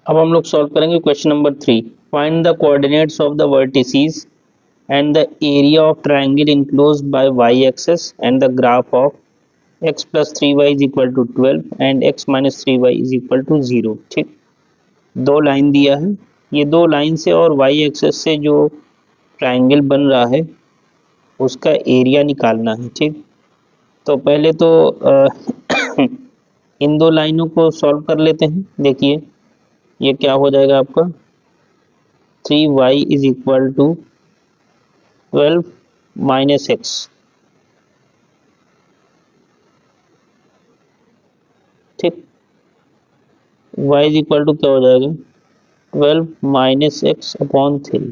अब हम लोग सॉल्व करेंगे question number 3। Find the coordinates of the vertices and the area of triangle enclosed by y axis and the graph of x plus 3y is equal to 12 and x minus 3y is equal to 0। ठीक, दो line दिया है, ये दो line से और y axis से जो ट्रायंगल बन रहा है उसका एरिया निकालना है। ठीक, तो पहले तो इन दो लाइनों को सॉल्व कर लेते हैं। देखिए ये क्या हो जाएगा आपका 3y is equal to 12 minus x. ठीक, y इज इक्वल टू क्या हो जाएगा 12 माइनस एक्स अपॉन 3।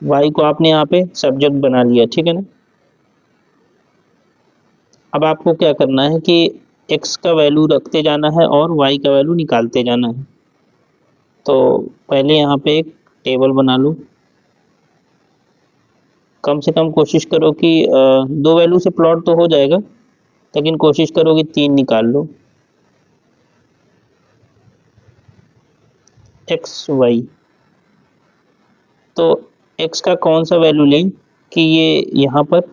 y को आपने यहाँ पे सब्जेक्ट बना लिया, ठीक है ना। अब आपको क्या करना है कि x का वैल्यू रखते जाना है और y का वैल्यू निकालते जाना है। तो पहले यहाँ पे एक टेबल बना लो, कम से कम कोशिश करो कि दो वैल्यू से प्लॉट तो हो जाएगा, लेकिन कोशिश करो कि 3 निकाल लो। एक्स वाई, तो x का कौन सा वैल्यू लें कि ये यहाँ पर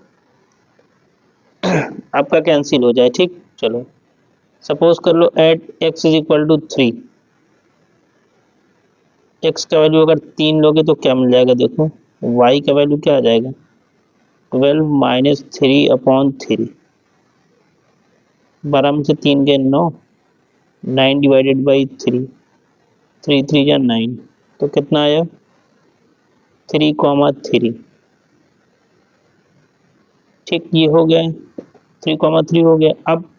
आपका कैंसिल हो जाए। ठीक, चलो सपोज कर लो at x is equal to 3। x का वैल्यू अगर 3 लोगे तो क्या मिल जाएगा, देखो y का वैल्यू क्या आ जाएगा 12 माइनस 3 अपॉन 3। 12 में से 3 के 9, 9 डिवाइडेड बाई 3, 3 3 या 9, तो कितना आया 3,3। ठीक, ये हो गया 3,3 हो गया। अब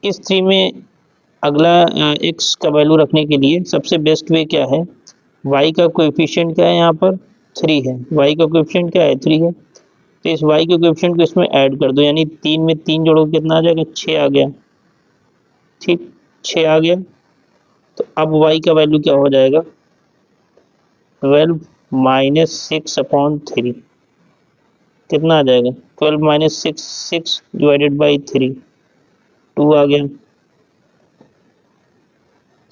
इस 3 में अगला x का वैल्यू रखने के लिए सबसे बेस्ट वे क्या है, y का कोएफिशिएंट क्या है, यहाँ पर 3 है, y का कोएफिशिएंट क्या है 3 है, तो इस y के कोएफिशिएंट को इसमें ऐड कर दो, यानी 3 में 3 जोड़ो कितना आ जाएगा 6 आ गया। ठीक, 6 आ गया, तो अब y का वैल्यू क्या हो जाएगा 12 माइनस 6 अपॉन 3, कितना आ जाएगा 12 माइनस 6, 6 डिवाइडेड बाई 3, 2 आ गया,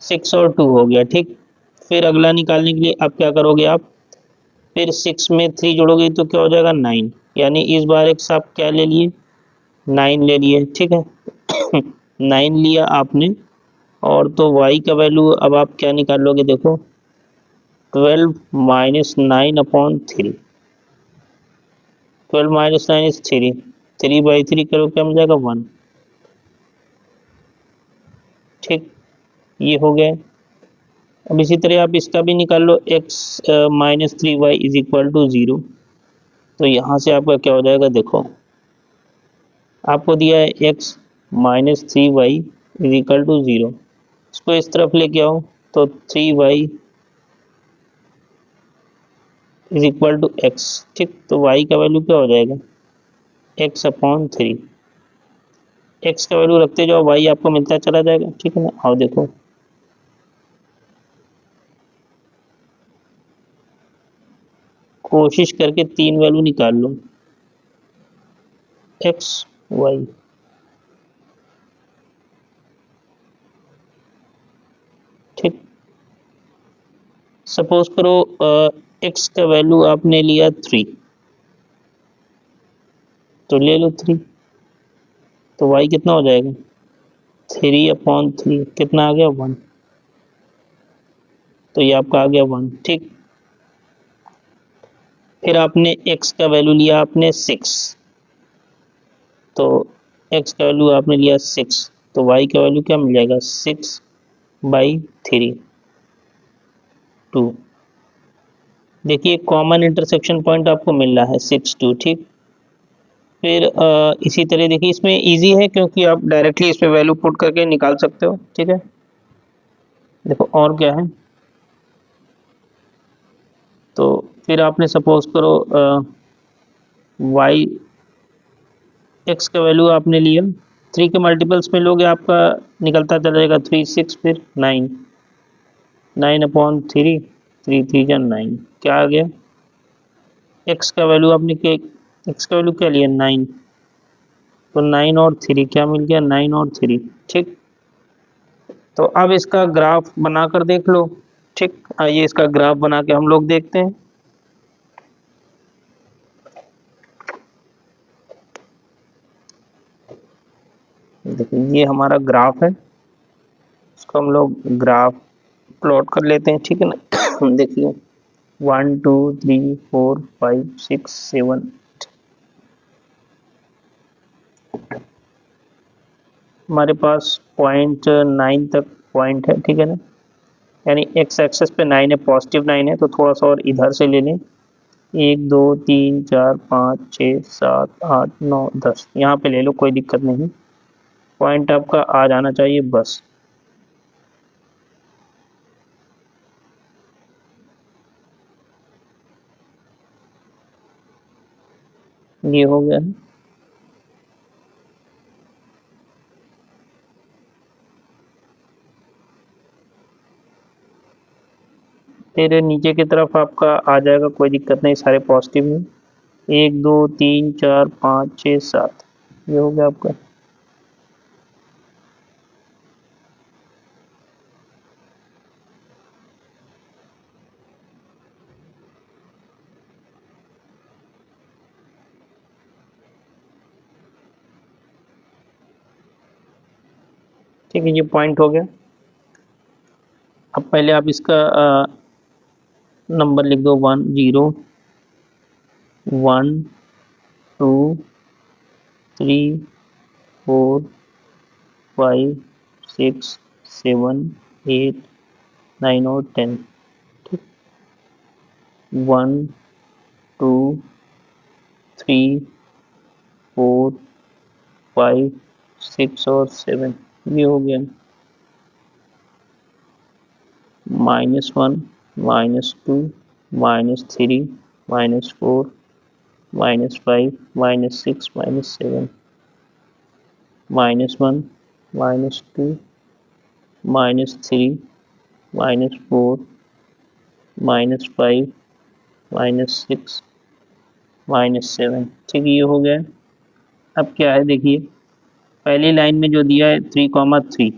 6 और 2 हो गया। ठीक, फिर अगला निकालने के लिए अब क्या करोगे आप, फिर 6 में 3 जोड़ोगे तो क्या हो जाएगा 9, यानी इस बार एक आप क्या ले लिए 9 ले लिए। ठीक है 9 लिया आपने, और तो y का वैल्यू अब आप क्या निकाल लोगे, देखो 12 minus 9 upon 3। 12 minus 9 is 3, 3 by 3 करो क्या मिल जाएगा 1। ठीक, ये हो गया। अब इसी तरह आप इसका भी निकाल लो x minus 3y is equal to 0। तो यहाँ से आपका क्या हो जाएगा, देखो आपको दिया है x minus 3y is equal to 0, इसको इस तरफ लेके आओ तो 3y is equal to x। ठीक, तो y का वैल्यू क्या हो जाएगा x अपॉन 3। x का वैल्यू रखते जाओ y आपको मिलता चला जाएगा। ठीक है ना, आओ देखो कोशिश करके 3 वैल्यू निकाल लो x y। ठीक, सपोज करो x का वैल्यू आपने लिया 3, तो ले लो 3, तो y कितना हो जाएगा 3 अपॉन 3, कितना आ गया 1, तो ये आपका आ गया 1। ठीक, फिर आपने x का वैल्यू लिया आपने 6, तो x का वैल्यू आपने लिया 6, तो y का वैल्यू क्या मिल जाएगा 6 बाई 3, 2। देखिए कॉमन इंटरसेक्शन पॉइंट आपको मिल रहा है 6 2। ठीक, फिर इसी तरह देखिए इसमें इजी है क्योंकि आप डायरेक्टली इसमें वैल्यू पुट करके निकाल सकते हो। ठीक है, देखो और क्या है, तो फिर आपने सपोज करो y x का वैल्यू आपने लिया 3 के मल्टीपल्स में लोगे आपका निकलता चला जाएगा 3 6, फिर 9, 9 अपॉन 3, 3 3 या 9, क्या आ गया x का वैल्यू आपने x का वैल्यू क्या लिया 9, तो 9 और 3 क्या मिल गया 9 और 3। ठीक, तो अब इसका ग्राफ बनाकर देख लो। ठीक, आइए इसका ग्राफ बना के हम लोग देखते हैं। देखिए ये हमारा ग्राफ है, इसको हम लोग ग्राफ प्लॉट कर लेते हैं। ठीक है ना। देखिए 1 2 3 4 5 6 7, हमारे पास 0.9 तक पॉइंट है। ठीक है ना, यानी एक्स एक्सेस पे 9 है, पॉजिटिव 9 है, तो थोड़ा सा और इधर से ले लें। 1 2 3 4 5 6 7 8 9 10, यहाँ पे ले लो, कोई दिक्कत नहीं। पॉइंट आपका आ जाना चाहिए बस। ये हो गया है। फिर नीचे की तरफ आपका आ जाएगा, कोई दिक्कत नहीं, सारे पॉजिटिव हैं। 1 2 3 4 5 6 7, ये हो गया आपका। ठीक है, ये पॉइंट हो गया। अब पहले आप इसका नंबर लिख दो। 1 0 1 2 3 4 5 6 7 8 9 और 10। ठीक, 1 2 3 4 5 6 और 7, ये हो गया। -1 -2 -3 -4 -5 -6 -7, -1 -2 -3 -4 -5 -6 -7। ठीक, ये हो गया। अब क्या है देखिए, पहली लाइन में जो दिया है 3,3,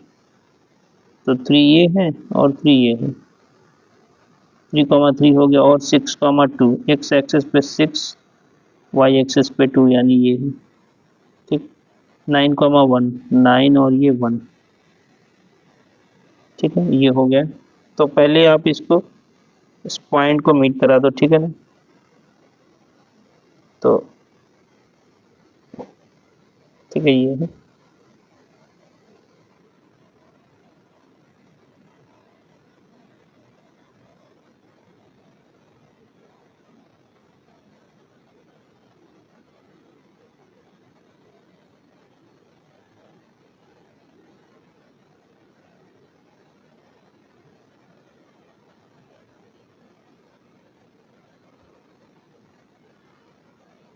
तो 3 ये है और 3 ये है। 3,3 हो गया, और 6,2, एक्स एक्सेस पे 6, वाई एक्सेस पे 2, यानी ये है। ठीक, 9,1, 9 और ये 1। ठीक है, ये हो गया। तो पहले आप इसको, इस पॉइंट को मीट करा दो। ठीक है ना, तो ठीक है, ये है।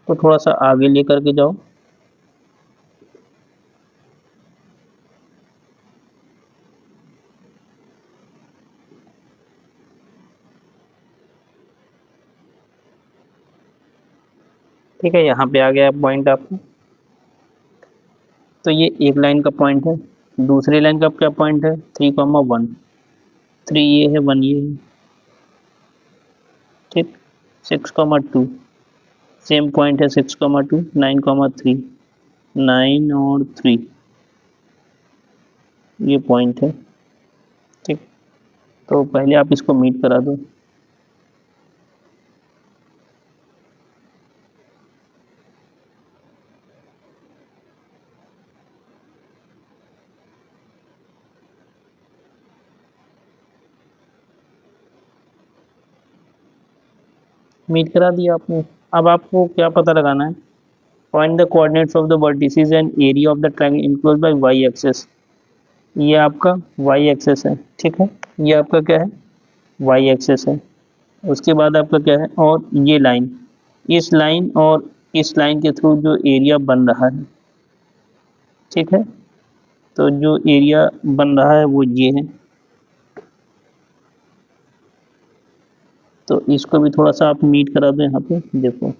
तो थोड़ा सा आगे लेकर के जाओ। ठीक है, यहाँ पे आ गया पॉइंट आपका। तो ये एक लाइन का पॉइंट है। दूसरी लाइन का क्या पॉइंट है? 3,1, 3 ये है, 1 ये है। ठीक, 6,2, सेम पॉइंट है। 6,2, 9,3, 9 और 3, ये पॉइंट है। ठीक, तो पहले आप इसको मीट करा दो। मीट करा दिया आपने। अब आपको क्या पता लगाना है? Find the coordinates of the vertices and area of the triangle enclosed by y axis. ये आपका वाई एक्सिस है। ठीक है, ये आपका क्या है? वाई एक्सिस है। उसके बाद आपका क्या है? और ये लाइन, इस लाइन और इस लाइन के थ्रू जो एरिया बन रहा है, ठीक है, तो जो एरिया बन रहा है वो ये है। तो इसको भी थोड़ा सा आप मीट करा दो। यहाँ पे देखो,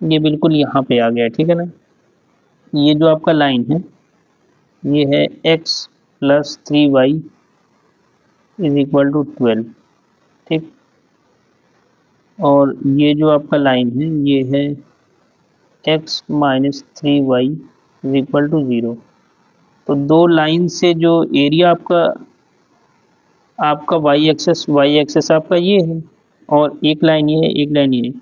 ये बिल्कुल यहाँ पे आ गया, ठीक है ना। ये जो आपका लाइन है ये है x plus 3y is equal to 12, ठीक। और ये जो आपका लाइन है ये है x minus 3y is equal to 0। तो दो लाइन से जो एरिया आपका वाई एक्सेस आपका ये है, और एक लाइन ये है, एक लाइन ये है,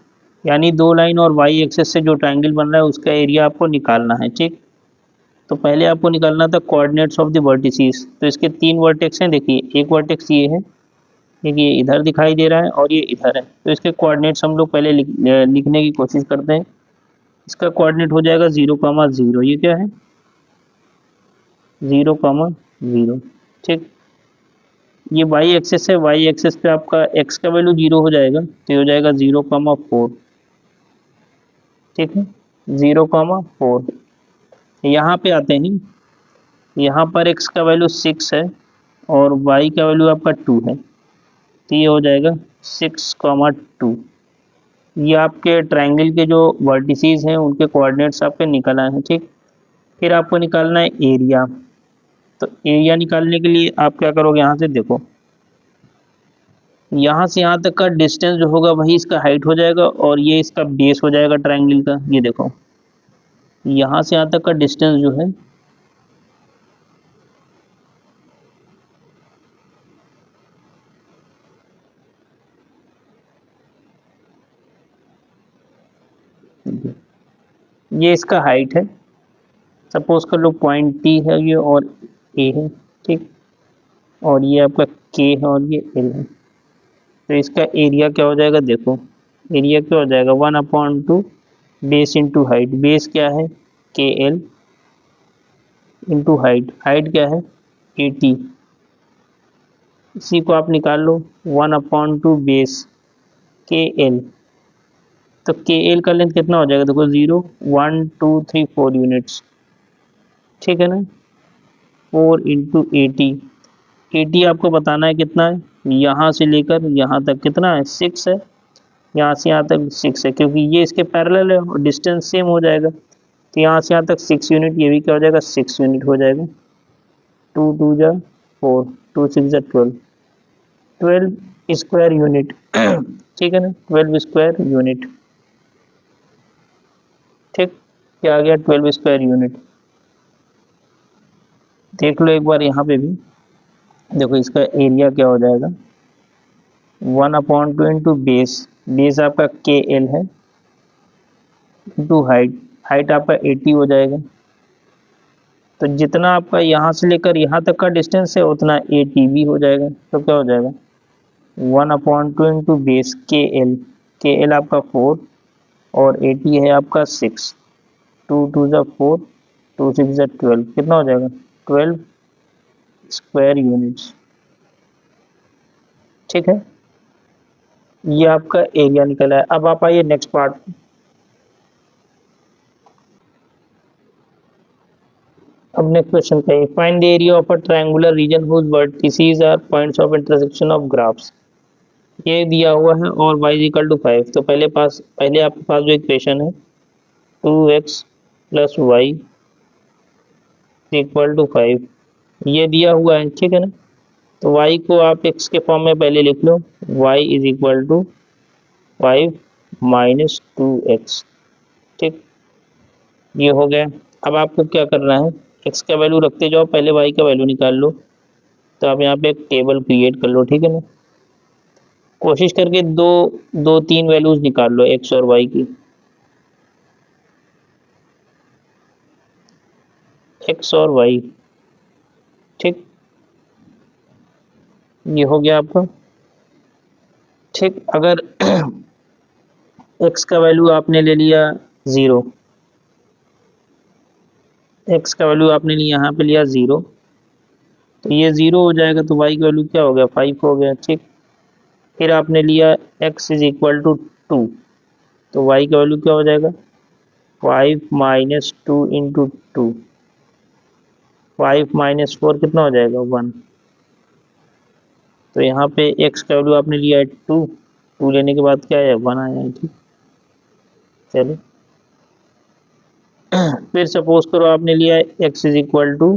यानी दो लाइन और वाई एक्सेस से जो ट्रायंगल बन रहा है उसका एरिया आपको निकालना है, ठीक। तो पहले आपको निकालना था कोऑर्डिनेट्स ऑफ द वर्टिसेस। तो इसके तीन वर्टेक्स हैं, देखिए एक वर्टेक्स ये है, एक ये इधर दिखाई दे रहा है और ये इधर है। तो इसके कोऑर्डिनेट्स हम लोग पहले लिखने की कोशिश करते हैं। इसका कोऑर्डिनेट हो जाएगा 0,0, ये क्या है 0,0, ठीक। ये वाई एक्सेस है, वाई एक्सेस पे आपका एक्स का वैल्यू 0 हो जाएगा, तो ये हो जाएगा 0,4, ठीक है 0,4। यहाँ पे आते हैं, यहाँ पर x का वैल्यू 6 है और y का वैल्यू आपका 2 है, तो ये हो जाएगा 6,2। ये आपके ट्रायंगल के जो वर्टिसेस हैं उनके कोऑर्डिनेट्स आपके निकल आए हैं, ठीक। फिर आपको निकालना है एरिया। तो एरिया निकालने के लिए आप क्या करोगे, यहाँ से देखो, यहाँ से यहाँ तक का डिस्टेंस जो होगा वही इसका हाइट हो जाएगा और ये इसका बेस हो जाएगा ट्रायंगल का। ये देखो यहाँ से यहाँ तक का डिस्टेंस जो है ये इसका हाइट है, सपोज कर लो पॉइंट टी है ये और ए है, ठीक। और ये आपका के है और ये एल है। तो इसका एरिया क्या हो जाएगा, देखो एरिया क्या हो जाएगा 1/2 बेस इंटू हाइट। बेस क्या है के एल इंटू हाइट, हाइट क्या है 80। इसी को आप निकाल लो 1/2 बेस के एल। तो के एल का लेंथ कितना हो जाएगा, देखो 0 1 2 3 4 यूनिट्स, ठीक है ना। 4 इंटू 80, 80 आपको बताना है कितना है, यहाँ से लेकर यहाँ तक कितना है 6 है, यहाँ से यहाँ तक 6 है, क्योंकि ये इसके पैरेलल है और डिस्टेंस सेम हो जाएगा। तो यहाँ से यहाँ तक 6 यूनिट, ये भी क्या हो जाएगा 6 यूनिट हो जाएगा। 2 2 जा 4, 2 6 जा 12, 12 स्क्वायर यूनिट, ठीक है ना 12 स्क्वायर यूनिट, ठीक। क्या आ गया 12 स्क्वायर यूनिट। देख लो एक बार यहाँ पे भी, देखो इसका एरिया क्या हो जाएगा 1/2 इंटू बेस, बेस आपका के एल है, इंटू हाइट, हाइट आपका 80 हो जाएगा। तो जितना आपका यहाँ से लेकर यहाँ तक का डिस्टेंस है उतना 80 भी हो जाएगा। तो क्या हो जाएगा 1/2 इंटू बेस के एल आपका 4 और 80 है आपका 6, 2 2 जा 4, 2 6 जा 12, कितना हो जाएगा 12 स्क्वायर यूनिट्स, ठीक है। ये आपका एरिया निकला है। अब आप आइए नेक्स्ट पार्ट। अब नेक्स्ट क्वेश्चन पे, find the area of a triangular region whose vertices are points of intersection of graphs. ये दिया हुआ है और y इक्वल टू 5। तो पहले आपके पास जो इक्वेशन है 2x plus Y equal to 5 ये दिया हुआ है, ठीक है ना। तो y को आप x के फॉर्म में पहले लिख लो, y is equal to 5 minus 2x, ठीक। ये हो गया। अब आपको क्या करना है, x का वैल्यू रखते जाओ, पहले y का वैल्यू निकाल लो। तो आप यहाँ पे एक टेबल क्रिएट कर लो, ठीक है ना। कोशिश करके दो तीन वैल्यूज निकाल लो x और y की, x और y, ठीक। ये हो गया आपका, ठीक। अगर x का वैल्यू आपने ले लिया 0, x का वैल्यू आपने यहाँ पे लिया 0, तो ये 0 हो जाएगा। तो y का वैल्यू क्या हो गया 5 हो गया, ठीक। फिर आपने लिया x इज इक्वल टू 2, तो y का वैल्यू क्या हो जाएगा 5 माइनस 2 इंटू 2, 5 माइनस 4 कितना हो जाएगा 1। तो यहाँ पे x का वैल्यू आपने लिया है 2, 2 लेने के बाद क्या आया 1 आया है, ठीक। चलो फिर सपोज करो आपने लिया है x इज इक्वल टू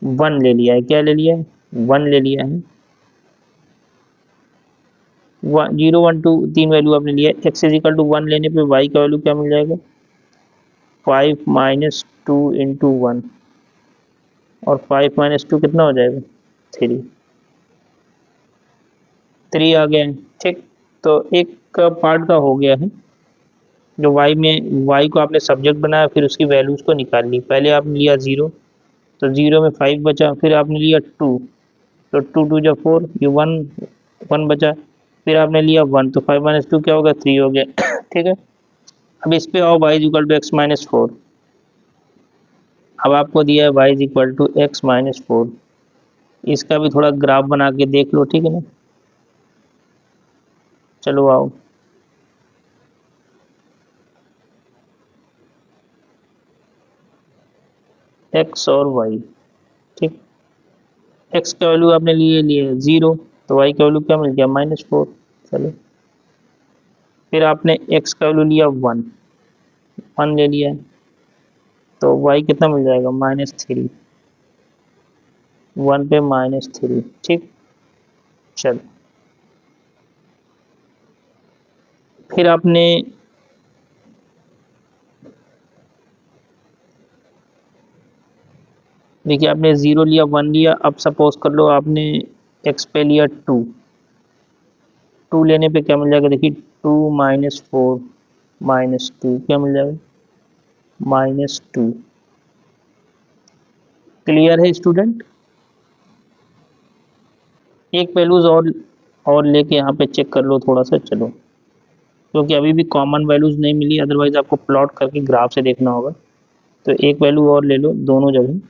1 ले लिया है, क्या ले लिया है, 1 ले लिया है, 0 1 2 तीन वैल्यू आपने लिया है, x इज इक्वल टू 1 लेने पे y का वैल्यू क्या मिल जाएगा, 5 माइनस 2 इंटू 1, और 5 माइनस 2 कितना हो जाएगा, 3, 3 आ गया है। ठीक, तो एक पार्ट का हो गया है, जो y में y को आपने सब्जेक्ट बनाया, फिर उसकी वैल्यूज को निकाल ली। पहले आपने लिया 0, तो 0 में 5 बचा, फिर आपने लिया 2, तो 2 2 जा 4, ये 1 1 बचा, फिर आपने लिया 1, तो 5 माइनस 2 क्या होगा, 3 हो गया। ठीक है, अब इस पे आओ, y is equal to x minus 4। अब आपको दिया है y is equal to x minus 4, इसका भी थोड़ा ग्राफ बना के देख लो, ठीक है ना। चलो आओ, x और y, ठीक, x का वैल्यू आपने लिए 0, तो y का वैल्यू क्या मिल गया, -4। चलो, फिर आपने x का वैल्यू लिया 1, 1 ले लिया, तो y कितना मिल जाएगा, -3, 1 पे -3। ठीक, चलो, फिर आपने देखिए, आपने 0 लिया, 1 लिया, अब सपोज कर लो आपने x पे लिया 2, 2 लेने पे क्या मिल जाएगा, देखिए 2 माइनस 4 माइनस 2 क्या मिल जाएगा, -2। क्लियर है स्टूडेंट। एक वैल्यूज और लेके यहाँ पे चेक कर लो थोड़ा सा, चलो, क्योंकि अभी भी कॉमन वैल्यूज नहीं मिली, अदरवाइज आपको प्लॉट करके ग्राफ से देखना होगा। तो एक वैल्यू और ले लो दोनों जगह,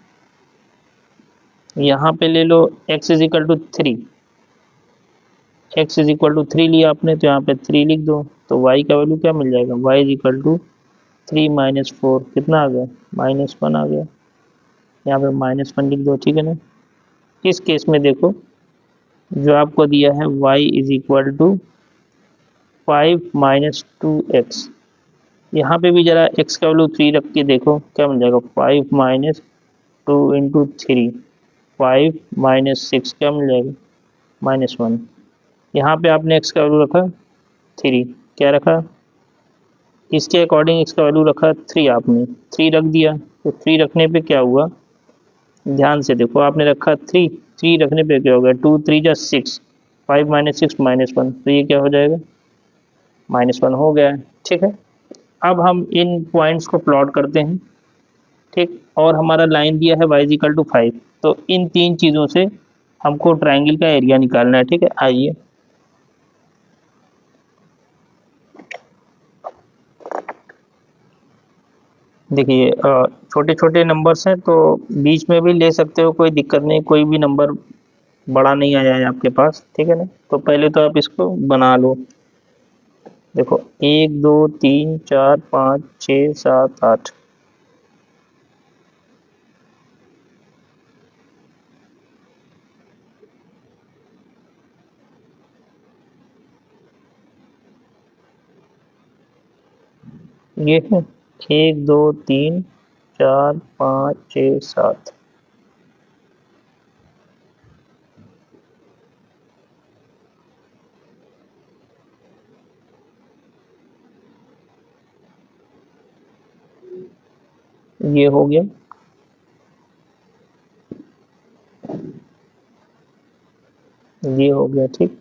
यहाँ पे ले लो x is equal to 3, x is equal to 3 लिया आपने, तो यहाँ पे 3 लिख दो, तो y का वैल्यू क्या मिल जाएगा, y is equal to 3 minus 4 कितना आ गया, -1 आ गया, यहाँ पे -1 लिख दो, ठीक है ना। इस केस में देखो, जो आपको दिया है y is equal to 5 minus 2x, यहाँ पे भी जरा x का वैल्यू 3 रख के देखो क्या मिल जाएगा, 5 माइनस 2 इंटू 3, 5 माइनस 6 क्या मिल जाएगा, -1। यहाँ पे आपने x का वैल्यू रखा 3, क्या रखा, इसके अकॉर्डिंग x का वैल्यू रखा 3, आपने 3 रख दिया, तो 3 रखने पे क्या हुआ, ध्यान से देखो, आपने रखा 3, 3 रखने पे क्या हो गया, 2 3 जा 6, 5 माइनस 6 -1, तो ये क्या हो जाएगा, -1 हो गया है। ठीक है, अब हम इन पॉइंट्स को प्लॉट करते हैं, ठीक, और हमारा लाइन दिया है y इक्वल टू 5, तो इन तीन चीज़ों से हमको ट्राइंगल का एरिया निकालना है। ठीक है, आइए, देखिए छोटे छोटे नंबर्स हैं, तो बीच में भी ले सकते हो, कोई दिक्कत नहीं, कोई भी नंबर बड़ा नहीं आया है आपके पास, ठीक है ना। तो पहले तो आप इसको बना लो, देखो 1 2 3 4 5 6 7 8, ये है 1 2 3 4 5 6 7, ये हो गया, ये हो गया, ठीक,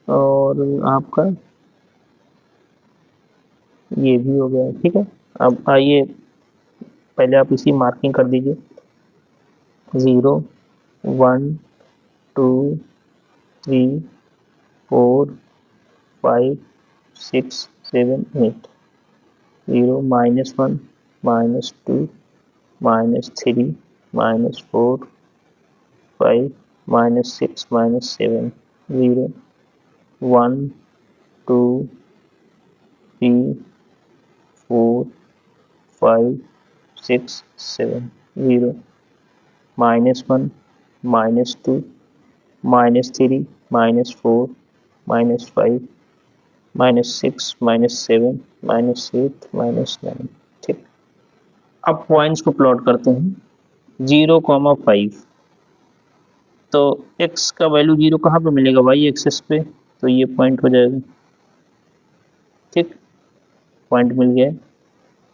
और आपका ये भी हो गया, ठीक है। अब आइए, पहले आप इसी मार्किंग कर दीजिए, 0 1 2 3 4 5 6 7 8, 0 -1 -2 -3 -4 5 -6 -7, 0 1 2 3 4 5 6 7, 0 -1 -2 -3 -4 -5 -6 -7 -8 -9, ठीक। अब पॉइंट्स को प्लॉट करते हैं 0,5। तो x का वैल्यू 0 कहाँ पे मिलेगा, y एक्सिस पे, तो ये पॉइंट हो जाएगा। ठीक, पॉइंट मिल गया।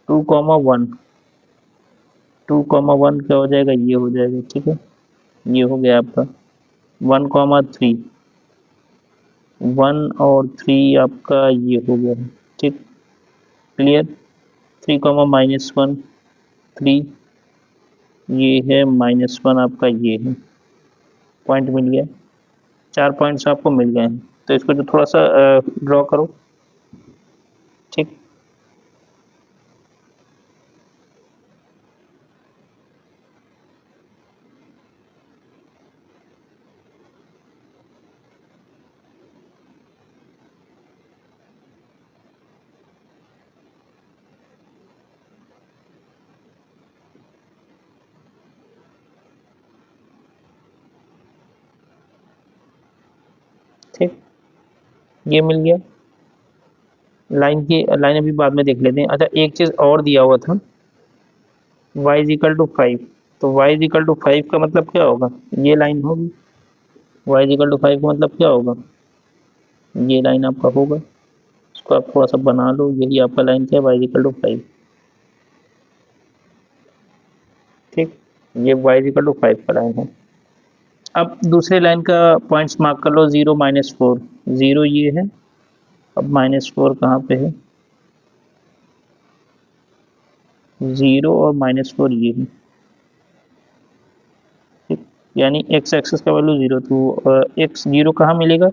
2,1, 2,1 क्या हो जाएगा, ये हो जाएगा। ठीक है, ये हो गया आपका 1,3, 1 और 3 आपका ये हो गया। ठीक, क्लियर। 3,-1, 3, ये है -1 आपका, ये है पॉइंट मिल गया। 4 पॉइंट्स आपको मिल गए हैं। तो इसको जो थोड़ा सा ड्रॉ करो। ठीक, ठीक, ये मिल गया। लाइन अभी बाद में देख लेते हैं। अच्छा, एक चीज और दिया हुआ था, y = 5। तो y = 5 का मतलब क्या होगा, ये लाइन होगी। y = 5 का मतलब क्या होगा, ये लाइन आपका होगा। इसको आप थोड़ा सा बना लो, यही आपका लाइन क्या है, y = 5। ठीक, ये y = 5 का लाइन है। अब दूसरे लाइन का पॉइंट्स मार्क कर लो, 0, -4, 0 ये है। अब -4 कहाँ पे है, 0 और -4 ये है। ठीक, यानी x एक्सिस का वैल्यू 0, तो x 0 कहाँ मिलेगा,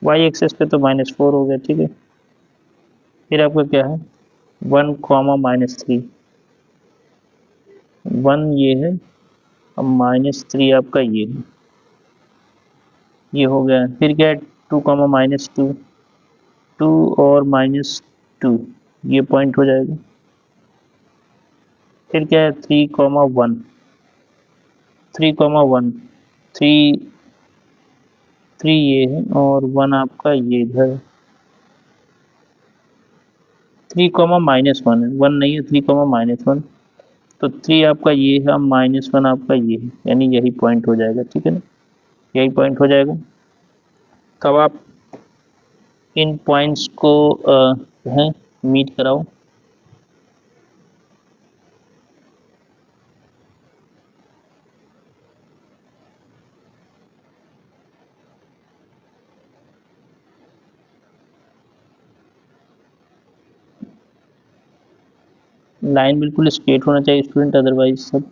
y एक्सिस पे, तो -4 हो गया। ठीक है, फिर आपका क्या है 1, -3, 1 ये है। अब -3 आपका ये है, ये हो गया। फिर क्या है 2, -2, 2 और -2, ये पॉइंट हो जाएगा। फिर क्या है 3,1, 3,1, 3, 3 ये है और 1 आपका ये इधर। 3, -1 है, 1 नहीं है, 3, -1। तो 3 आपका ये है, -1 आपका ये है, यानी यही पॉइंट हो जाएगा। ठीक है ना, यही पॉइंट हो जाएगा। तब आप इन पॉइंट्स को है मीट कराओ। लाइन बिल्कुल स्ट्रेट होना चाहिए स्टूडेंट, अदरवाइज सब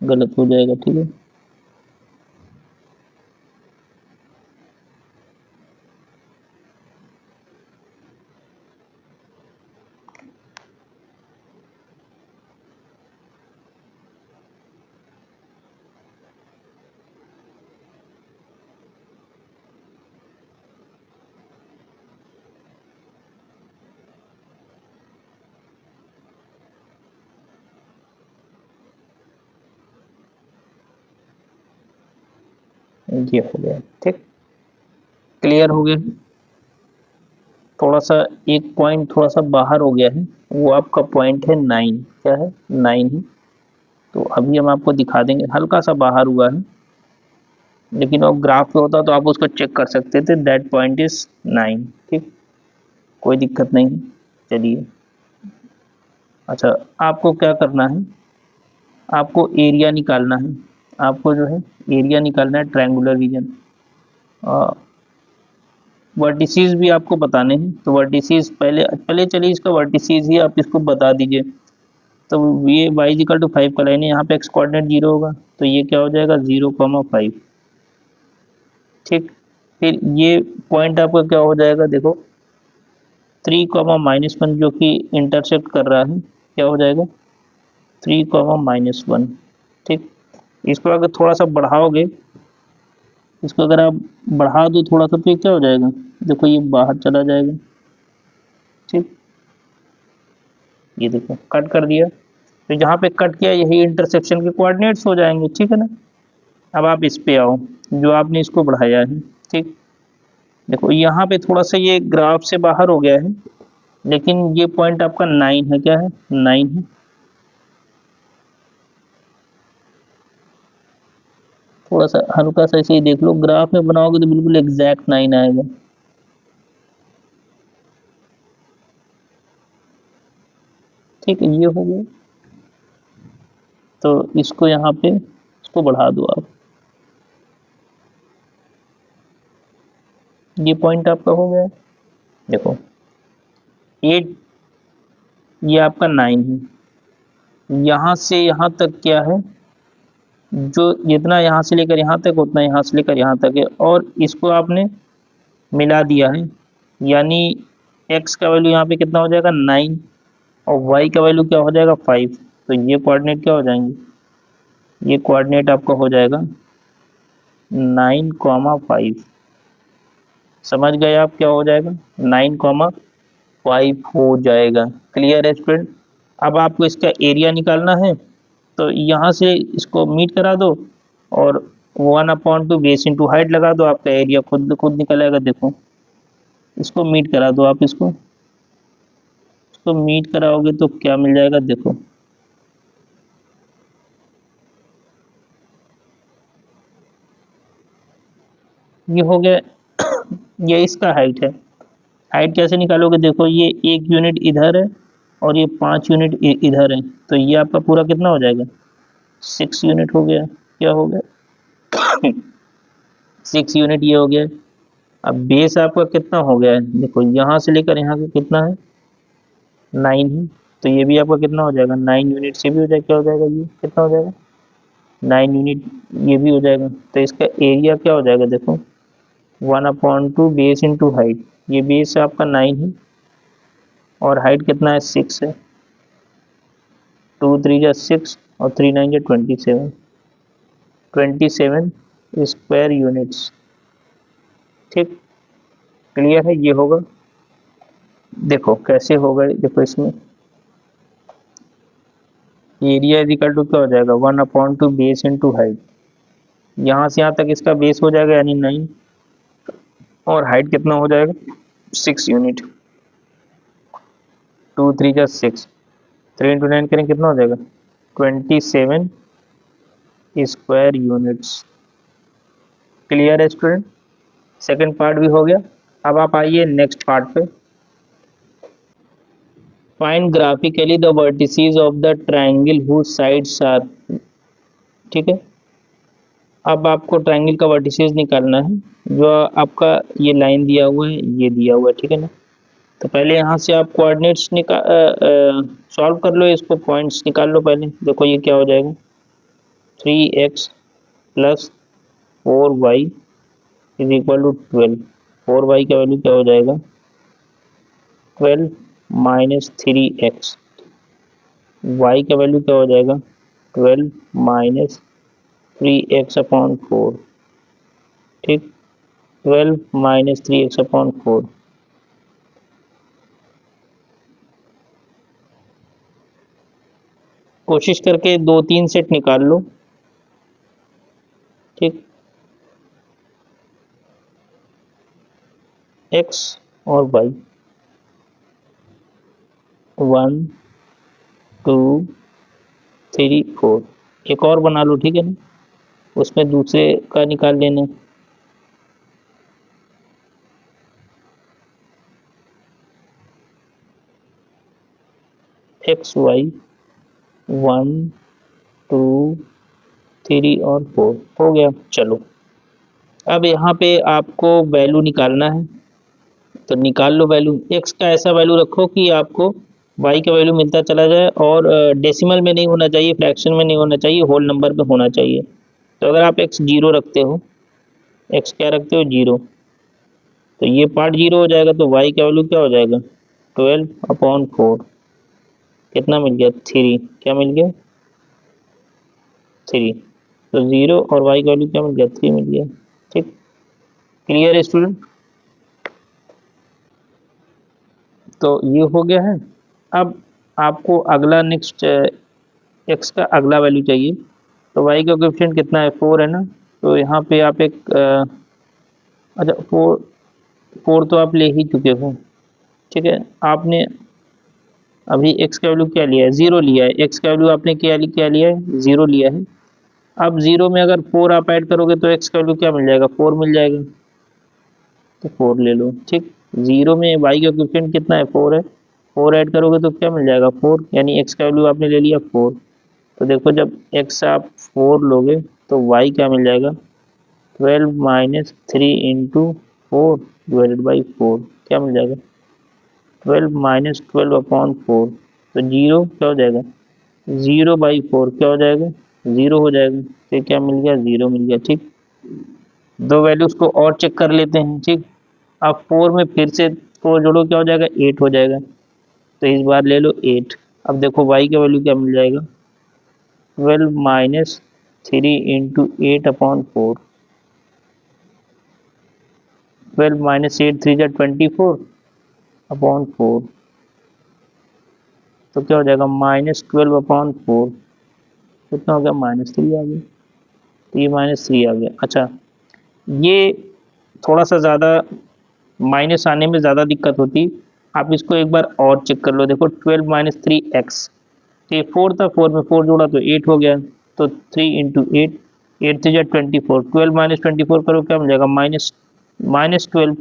गलत हो जाएगा। ठीक है, ये हो गया। ठीक, क्लियर हो गया। थोड़ा सा एक पॉइंट थोड़ा सा बाहर हो गया है, वो आपका पॉइंट है 9। क्या है, 9 है। तो अभी हम आपको दिखा देंगे, हल्का सा बाहर हुआ है, लेकिन वो ग्राफ पे होता तो आप उसको चेक कर सकते थे। That point is 9। ठीक, कोई दिक्कत नहीं है। चलिए, अच्छा, आपको क्या करना है, आपको एरिया निकालना है। आपको जो है एरिया निकालना है, ट्रायंगुलर रीजन। वर्टिसीज भी आपको बताने हैं, तो वर्टिसीज पहले पहले चलिए इसका वर्टिसीज ही आप इसको बता दीजिए। तो ये y = 5 का लाइन है, यहाँ पे x कोऑर्डिनेट 0 होगा, तो ये क्या हो जाएगा 0,5। ठीक, फिर ये पॉइंट आपका क्या हो जाएगा, देखो 3, -1 जो कि इंटरसेक्ट कर रहा है, क्या हो जाएगा 3, -1। ठीक, इसको अगर थोड़ा सा बढ़ाओगे, इसको अगर आप बढ़ा दो थोड़ा सा, तो ये क्या हो जाएगा, देखो ये बाहर चला जाएगा। ठीक, ये देखो कट कर दिया, तो जहाँ पे कट किया यही इंटरसेक्शन के कोऑर्डिनेट्स हो जाएंगे। ठीक है ना, अब आप इस पे आओ, जो आपने इसको बढ़ाया है। ठीक, देखो यहाँ पे थोड़ा सा ये ग्राफ से बाहर हो गया है, लेकिन ये पॉइंट आपका 9 है। क्या है, 9 है। थोड़ा सा हल्का सा इसे देख लो, ग्राफ में बनाओगे तो बिल्कुल एग्जैक्ट 9 आएगा। ठीक है, ये हो गया। तो इसको यहाँ पे इसको बढ़ा दो आप, ये पॉइंट आपका हो गया। देखो 8, ये आपका 9 है। यहाँ से यहाँ तक क्या है, जो जितना यहाँ से लेकर यहाँ तक उतना यहाँ से लेकर यहाँ तक है, और इसको आपने मिला दिया है, यानी x का वैल्यू यहाँ पे कितना हो जाएगा 9, और y का वैल्यू क्या हो जाएगा 5। तो ये कोऑर्डिनेट क्या हो जाएंगे, ये कोऑर्डिनेट आपका हो जाएगा 9,5। समझ गए आप, क्या हो जाएगा 9,5 हो जाएगा। क्लियर है स्टूडेंट। अब आपको इसका एरिया निकालना है, तो यहाँ से इसको मीट करा दो और 1/2 बेस इंटू हाइट लगा दो, आपका एरिया खुद खुद निकल आएगा। देखो इसको मीट करा दो आप, इसको मीट कराओगे तो क्या मिल जाएगा, देखो ये हो गया। ये इसका हाइट है। हाइट कैसे निकालोगे, देखो ये 1 यूनिट इधर है और ये 5 यूनिट इधर है, तो ये आपका पूरा कितना हो जाएगा 6 यूनिट हो गया। क्या हो गया 6 यूनिट ये हो गया। अब बेस आपका कितना हो गया है, देखो यहाँ से लेकर यहाँ का कितना है 9 है, तो ये भी आपका कितना हो जाएगा 9 यूनिट से भी हो जाएगा। क्या हो जाएगा, ये कितना हो जाएगा 9 यूनिट, ये भी हो जाएगा। तो इसका एरिया क्या हो जाएगा, देखो 1/2 बेस इंटू हाइट, ये बेस आपका 9 है और हाइट कितना है 6 है। 2 3 जा 6 और 3 9 जा 27, 27 स्क्वायर यूनिट्स। ठीक, क्लियर है, ये होगा। देखो कैसे होगा, देखो इसमें एरिया इज इक्वल टू क्या हो जाएगा 1/2 बेस इंटू हाइट, यहाँ से यहाँ तक इसका बेस हो जाएगा यानी 9, और हाइट कितना हो जाएगा 6 यूनिट। 2 3 जा 6, 3 इंटू 9 करें कितना हो जाएगा 27 स्क्वायर यूनिट्स। क्लियर है स्टूडेंट, सेकंड पार्ट भी हो गया। अब आप आइए नेक्स्ट पार्ट पे। Find graphically the vertices of the triangle whose sides are. ठीक है, अब आपको ट्राइंगल का वर्टिसेस निकालना है, जो आपका ये लाइन दिया हुआ है, ये दिया हुआ है, ठीक है ना। तो पहले यहाँ से आप कोऑर्डिनेट्स सॉल्व कर लो, इसको पॉइंट्स निकाल लो पहले। देखो ये क्या हो जाएगा 3x plus 4y is equal to 12। 4y का वैल्यू क्या हो जाएगा 12 माइनस 3x, y का वैल्यू क्या हो जाएगा 12 माइनस 3x अपॉन 4। ठीक, 12 माइनस 3x अपॉन 4। कोशिश करके 2-3 सेट निकाल लो। ठीक, x और y 1 2 3 4, एक और बना लो, ठीक है ना, उसमें दूसरे का निकाल लेना। एक्स वाई 1 2 3 और 4 हो गया। चलो अब यहाँ पे आपको वैल्यू निकालना है, तो निकाल लो वैल्यू। x का ऐसा वैल्यू रखो कि आपको y का वैल्यू मिलता चला जाए, और डेसिमल में नहीं होना चाहिए, फ्रैक्शन में नहीं होना चाहिए, होल नंबर पे होना चाहिए। तो अगर आप x 0 रखते हो, x क्या रखते हो 0, तो ये पार्ट 0 हो जाएगा, तो y का वैल्यू क्या हो जाएगा 12/4। कितना मिल गया 3, क्या मिल गया 3, तो 0 और y का वैल्यू क्या मिल गया 3 मिल गया। ठीक, क्लियर है स्टूडेंट। तो ये हो गया है। अब आपको अगला नेक्स्ट x का अगला वैल्यू चाहिए, तो y का कोएफिशिएंट कितना है 4 है ना, तो यहाँ पे आप एक अच्छा 4 तो आप ले ही चुके हो। ठीक है, आपने अभी x का वैल्यू क्या लिया है 0 लिया है, x का वैल्यू आपने क्या लिया है 0 लिया है। अब 0 में अगर 4 आप ऐड करोगे तो x का वैल्यू क्या मिल जाएगा, 4 मिल जाएगा, तो 4 ले लो। ठीक, 0 में y का कोएफिशिएंट कितना है, 4 है, 4 ऐड करोगे तो क्या मिल जाएगा, 4, यानी x का वैल्यू आपने ले लिया 4। तो देखो जब x आप 4 लोगे तो y क्या मिल जाएगा, 12 माइनस 3 इंटू 4 डिवाइडेड बाई 4, क्या मिल जाएगा, 12 माइनस 12 अपॉन 4। तो 0 क्या हो जाएगा, 0/4 क्या हो जाएगा, 0 हो जाएगा। तो क्या मिल गया, 0 मिल गया। ठीक, दो वैल्यूज को और चेक कर लेते हैं। ठीक, अब 4 में फिर से 4 जोड़ो, क्या हो जाएगा, 8 हो जाएगा। तो इस बार ले लो 8। अब देखो y का वैल्यू क्या मिल जाएगा, 12 माइनस 3 इंटू 8 अपॉन 4, 12 माइनस 8 3 जा 24 अपॉन 4, तो क्या हो जाएगा, -12/4, कितना हो गया, -3 आ गया। तो ये -3 आ गया। अच्छा, ये थोड़ा सा ज़्यादा माइनस आने में ज़्यादा दिक्कत होती, आप इसको एक बार और चेक कर लो। देखो 12 माइनस 3x, तो ये 4 था, 4 में 4 जोड़ा तो 8 हो गया। तो 3 इंटू 8, 8 3 जा 24, 12 माइनस 24 करो, क्या मिल जाएगा, माइनस 12।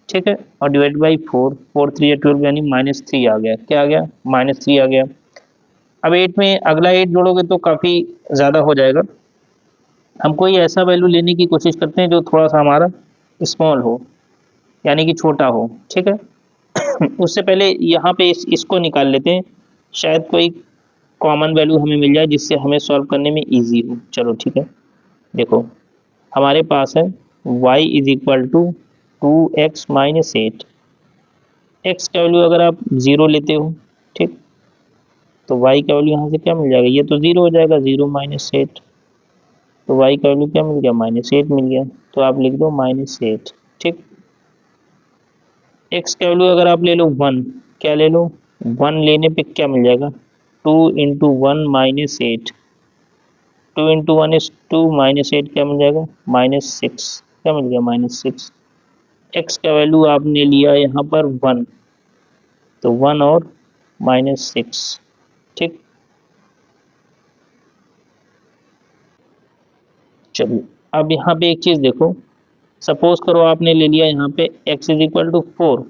ठीक है, और डिवाइड बाई 4, 4 3 या 12, यानी -3 आ गया। क्या आ गया, -3 आ गया। अब 8 में अगला 8 जोड़ोगे तो काफ़ी ज़्यादा हो जाएगा। हम कोई ऐसा वैल्यू लेने की कोशिश करते हैं जो थोड़ा सा हमारा स्मॉल हो, यानी कि छोटा हो। ठीक है, उससे पहले यहाँ पे इसको निकाल लेते हैं, शायद कोई कॉमन वैल्यू हमें मिल जाए जिससे हमें सॉल्व करने में इजी हो। चलो ठीक है, देखो हमारे पास है y is equal to 2x-8। x का वैल्यू अगर आप 0 लेते हो, ठीक, तो y का वैल्यू यहाँ से क्या मिल जाएगा, ये तो 0 हो जाएगा, 0-8। तो y का वैल्यू क्या मिल गया, -8 मिल गया। तो आप लिख दो -8। ठीक, x का वैल्यू अगर आप ले लो 1, क्या ले लो, 1 लेने पे क्या मिल जाएगा, 2 इंटू 1 -8, 2 इंटू 1 इज 2, -8 क्या मिल जाएगा, -6, क्या मिल गया, -6। x का वैल्यू आपने लिया यहाँ पर 1, तो 1 और -6। ठीक, चलिए अब यहाँ पे एक चीज़ देखो, सपोज करो आपने ले लिया यहाँ पे x is equal to 4,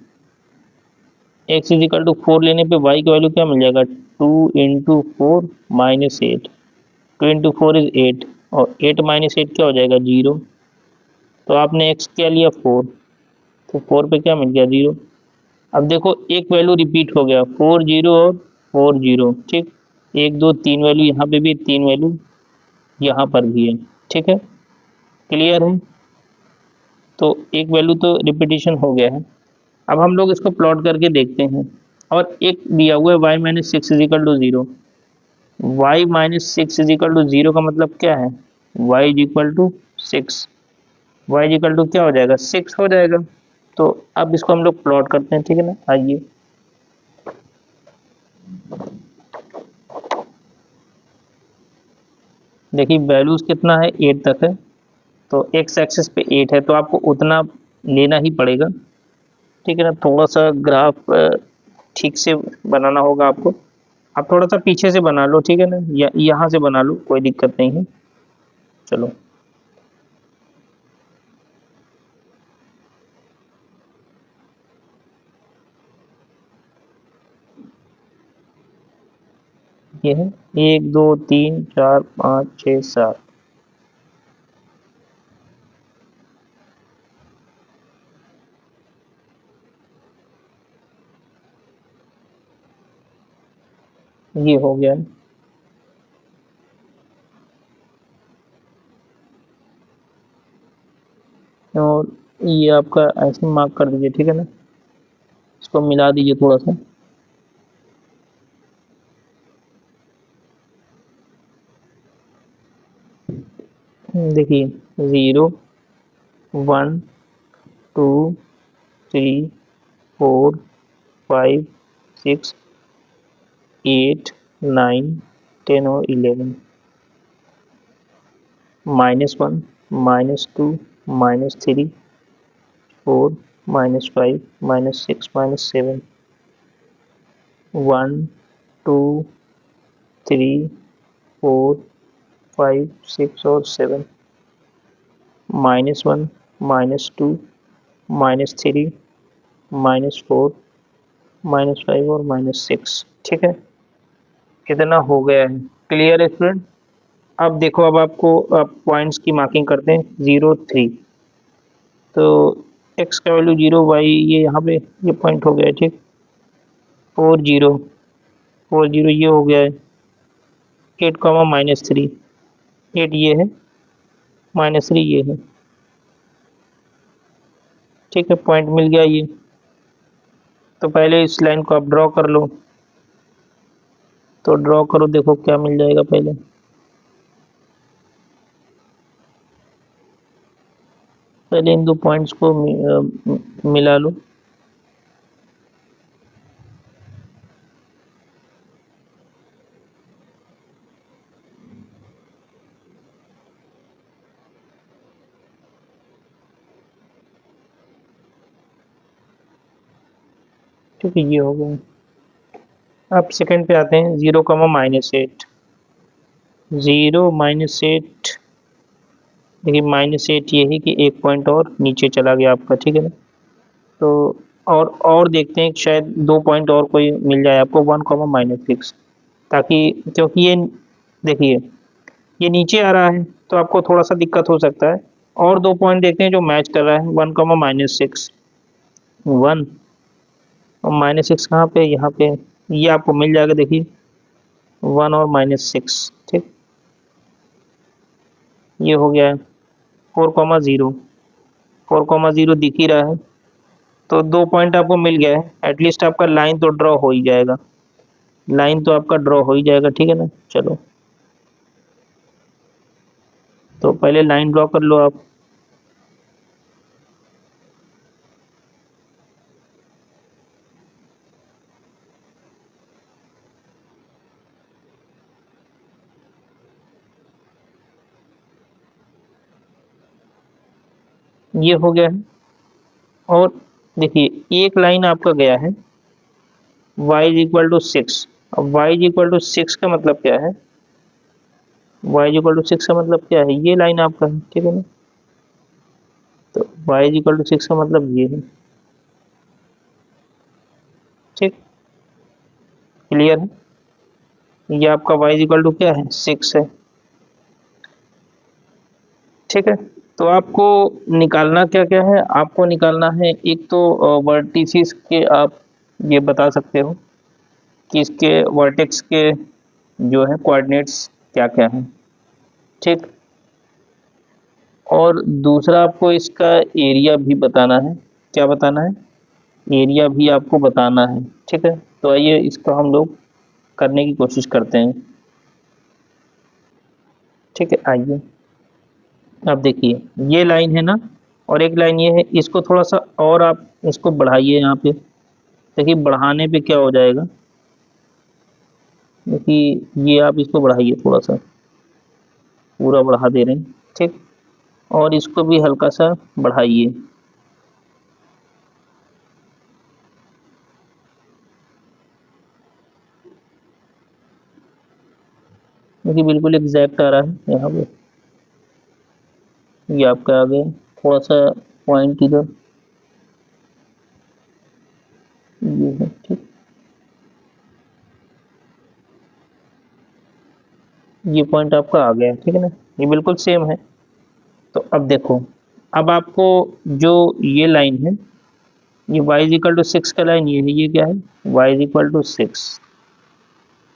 x is equal to 4 लेने पे y का वैल्यू क्या मिल जाएगा, 2 इंटू 4 -8, 2 इंटू 4 इज 8, और 8 -8 क्या हो जाएगा, 0। तो आपने x क्या लिया 4, तो 4 पे क्या मिल गया, 0। अब देखो एक वैल्यू रिपीट हो गया, 4 0 और 4 0। ठीक, 1 2 3 वैल्यू यहाँ पे भी, 3 वैल्यू यहाँ पर भी है। ठीक है, क्लियर है। तो एक वैल्यू तो रिपीटिशन हो गया है। अब हम लोग इसको प्लॉट करके देखते हैं। और एक दिया हुआ है y minus 6 is equal to 0। y minus 6 is equal to 0 का मतलब क्या है, y is equal to 6, y is equal to क्या हो जाएगा, 6 हो जाएगा। तो अब इसको हम लोग प्लॉट करते हैं। ठीक है ना, आइए देखिए, वैल्यूज कितना है, 8 तक है, तो x एक्सिस पे 8 है, तो आपको उतना लेना ही पड़ेगा। ठीक है ना, थोड़ा सा ग्राफ ठीक से बनाना होगा आपको। आप थोड़ा सा पीछे से बना लो, ठीक है ना, या यहाँ से बना लो, कोई दिक्कत नहीं है। चलो ये है 1 2 3 4 5 6 7, ये हो गया। और ये आपका ऐसे मार्क कर दीजिए, ठीक है ना, इसको मिला दीजिए थोड़ा सा। देखिए 0 1 2 3 4 5 6 8 9 10 और 11, -1 -2 -3 4 -5 -6 -7, 1 2 3 4 5, 6 और 7, -1, -2, -3, -4, -5 और -6। ठीक है, कितना हो गया है? क्लियर है स्टूडेंट? अब देखो, अब आपको पॉइंट्स की मार्किंग करते हैं। 0, 3, तो x का वैल्यू 0, y ये यहाँ पे ये पॉइंट हो गया है। ठीक, 4, 0, 4, 0 ये हो गया है। 8, -3, 8 ये है, -3 ये है। ठीक है, पॉइंट मिल गया ये। तो पहले इस लाइन को आप ड्रॉ कर लो। तो ड्रॉ करो, देखो क्या मिल जाएगा। पहले इन दो पॉइंट्स को मिला लो। ठीक है, ये हो गया। अब सेकंड पे आते हैं। 0, -8, 0, -8। देखिए, -8 ये है कि एक पॉइंट और नीचे चला गया आपका। ठीक है ना? तो और देखते हैं, शायद 2 पॉइंट और कोई मिल जाए आपको। 1, -6, ताकि, क्योंकि ये देखिए ये नीचे आ रहा है तो आपको थोड़ा सा दिक्कत हो सकता है। और 2 पॉइंट देखते हैं जो मैच कर रहा है। 1, -6, 1 और -6 कहाँ पे? यहाँ पे। ये आपको मिल जाएगा। देखिए, 1 और -6। ठीक, ये हो गया है। 4, 0, 4, 0 दिख ही रहा है। तो 2 पॉइंट आपको मिल गया है। एटलीस्ट आपका लाइन तो ड्रॉ हो ही जाएगा। लाइन तो आपका ड्रॉ हो ही जाएगा। ठीक है ना? चलो, तो पहले लाइन ड्रॉ कर लो आप। ये हो गया है। और देखिए, एक लाइन आपका गया है y = 6। अब y = 6 का मतलब क्या है? y = 6 का मतलब क्या है? ये लाइन आपका है। ठीक है ना? तो y = 6 का मतलब ये है। ठीक, क्लियर है? ये आपका y = क्या है? 6 है। ठीक है, तो आपको निकालना क्या क्या है? आपको निकालना है, एक तो वर्टिसेस के आप ये बता सकते हो कि इसके वर्टेक्स के जो है कोऑर्डिनेट्स क्या क्या हैं। ठीक, और दूसरा आपको इसका एरिया भी बताना है। क्या बताना है? एरिया भी आपको बताना है। ठीक है, तो आइए इसको हम लोग करने की कोशिश करते हैं। ठीक है, आइए। अब देखिए, ये लाइन है ना, और एक लाइन ये है। इसको थोड़ा सा और आप इसको बढ़ाइए। यहाँ पे देखिए, बढ़ाने पे क्या हो जाएगा। देखिए, ये आप इसको बढ़ाइए थोड़ा सा, पूरा बढ़ा दे रहे हैं। ठीक, और इसको भी हल्का सा बढ़ाइए। देखिए, बिल्कुल एग्जैक्ट आ रहा है यहाँ पे। ये आपका आ गया। थोड़ा सा पॉइंट इधर ये है। ठीक, ये पॉइंट आपका आ गया। ठीक है ना? ये बिल्कुल सेम है। तो अब देखो, अब आपको जो ये लाइन है, ये y = 6 का लाइन ये है। ये क्या है? y = 6,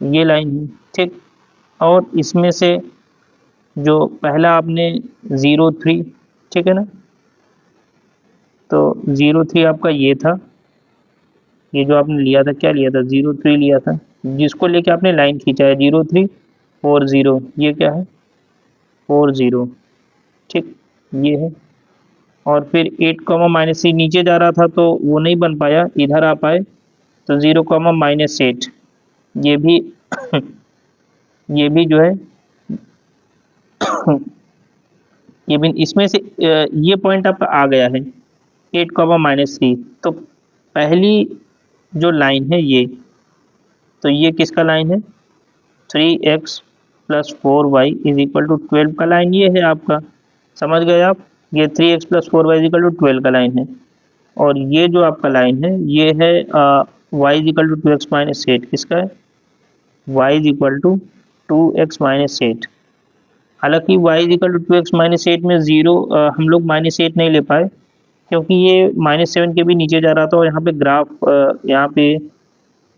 ये लाइन है। ठीक, और इसमें से जो पहला आपने 0, 3, ठीक है ना? तो 0, 3 आपका ये था। ये जो आपने लिया था, क्या लिया था? 0, 3 लिया था, जिसको लेके आपने लाइन खींचा है। 0, 3, 4, 0, ये क्या है? 4, 0। ठीक, ये है। और फिर 8, -3 नीचे जा रहा था तो वो नहीं बन पाया, इधर आ पाए। तो 0, -8, ये भी ये भी जो है ये भी इसमें से ये पॉइंट आपका आ गया है। 8, -3। तो पहली जो लाइन है ये, तो ये किसका लाइन है? 3x plus 4y is equal to 12 का लाइन ये है आपका, समझ गए आप। ये 3x plus 4y is equal to 12 का लाइन है, और ये जो आपका लाइन है ये है y is equal to 2x minus 8, किसका है, y is equal to 2x minus 8। हालांकि y is equal to 2x minus 8 में जीरो हम लोग माइनस 8 नहीं ले पाए, क्योंकि ये -7 के भी नीचे जा रहा था, और यहाँ पे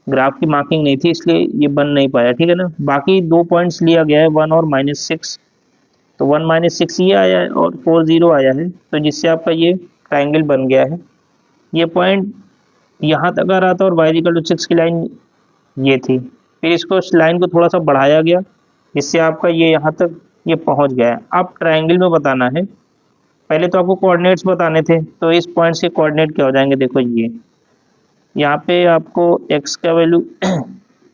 ग्राफ की मार्किंग नहीं थी, इसलिए ये बन नहीं पाया, ठीक है ना। बाकी 2 पॉइंट्स लिया गया है, 1 और -6, तो 1 -6 ये आया है और 4 0 आया है, तो जिससे आपका ये ट्राइंगल बन गया है। ये पॉइंट यहाँ तक आ रहा था और y इक्वल टू 6 की लाइन ये थी, फिर इसको इस लाइन को थोड़ा सा बढ़ाया गया, जिससे आपका ये यहाँ तक ये पहुँच गया है। अब ट्राइंगल में बताना है, पहले तो आपको कोऑर्डिनेट्स बताने थे, तो इस पॉइंट से कोऑर्डिनेट क्या हो जाएंगे, देखो ये यहाँ पे आपको x का वैल्यू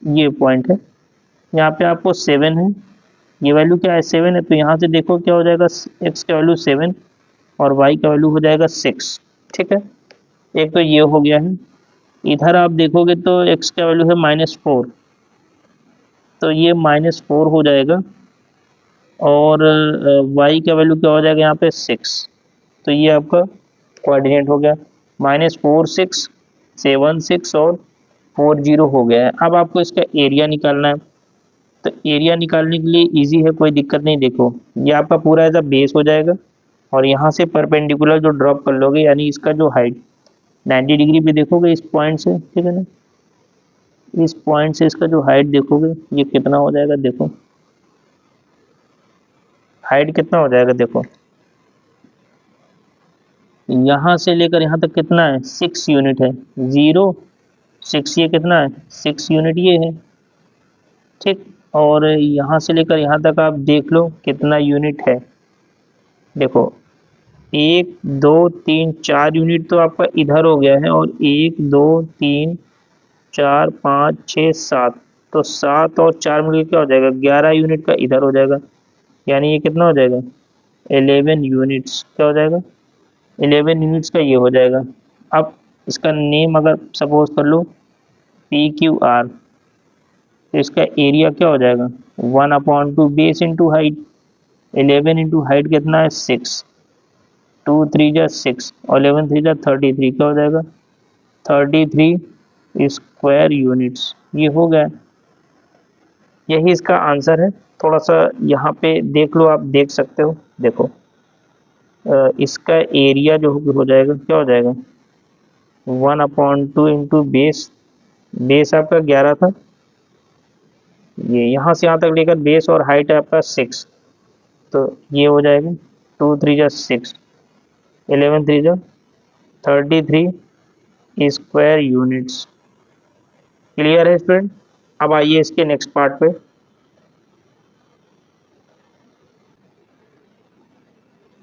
ये पॉइंट है, यहाँ पे आपको 7 है, ये वैल्यू क्या है 7 है, तो यहाँ से देखो क्या हो जाएगा, x का वैल्यू 7 और y का वैल्यू हो जाएगा 6, ठीक है। एक तो ये हो गया है। इधर आप देखोगे तो x का वैल्यू है -4, तो ये -4 हो जाएगा, और y का वैल्यू क्या हो जाएगा यहाँ पे 6, तो ये आपका कोऑर्डिनेट हो गया, -4 6 7 6 और 4 0 हो गया है। अब आपको इसका एरिया निकालना है, तो एरिया निकालने के लिए इजी है, कोई दिक्कत नहीं। देखो ये आपका पूरा एज अ बेस हो जाएगा, और यहाँ से परपेंडिकुलर जो ड्रॉप कर लोगे, यानी इसका जो हाइट 90 डिग्री पे देखोगे इस पॉइंट से, ठीक है ना, इस पॉइंट से इसका जो हाइट देखोगे ये कितना हो जाएगा, देखो हाइट कितना हो जाएगा, देखो यहाँ से लेकर यहाँ तक कितना है, 6 यूनिट है, 0 6, ये कितना है 6 यूनिट ये है, ठीक। और यहाँ से लेकर यहाँ तक आप देख लो कितना यूनिट है, देखो 1 2 3 4 यूनिट तो आपका इधर हो गया है, और 1 2 3 4 5 6 7, तो 7 और 4 मिलकर क्या हो जाएगा, 11 यूनिट का इधर हो जाएगा, यानी ये कितना हो जाएगा 11 यूनिट्स, क्या हो जाएगा 11 यूनिट्स का ये हो जाएगा। अब इसका नेम अगर सपोज कर लो PQR, तो इसका एरिया क्या हो जाएगा 1/2 base into height, 11 into height कितना है 6, 2 3 जा 6 और 11 3 जा 33, क्या हो जाएगा 33 स्क्वायर यूनिट्स, ये हो गया। यही इसका आंसर है। थोड़ा सा यहाँ पे देख लो, आप देख सकते हो, देखो इसका एरिया जो हो जाएगा क्या हो जाएगा 1/2 इंटू बेस आपका 11 था, ये यहाँ से यहाँ तक लेकर बेस, और हाइट है आपका 6, तो ये हो जाएगा 2 3 जा 6 11 3 जा 33 स्क्वायर यूनिट्स। क्लियर है स्टूडेंट। अब आइए इसके नेक्स्ट पार्ट पे।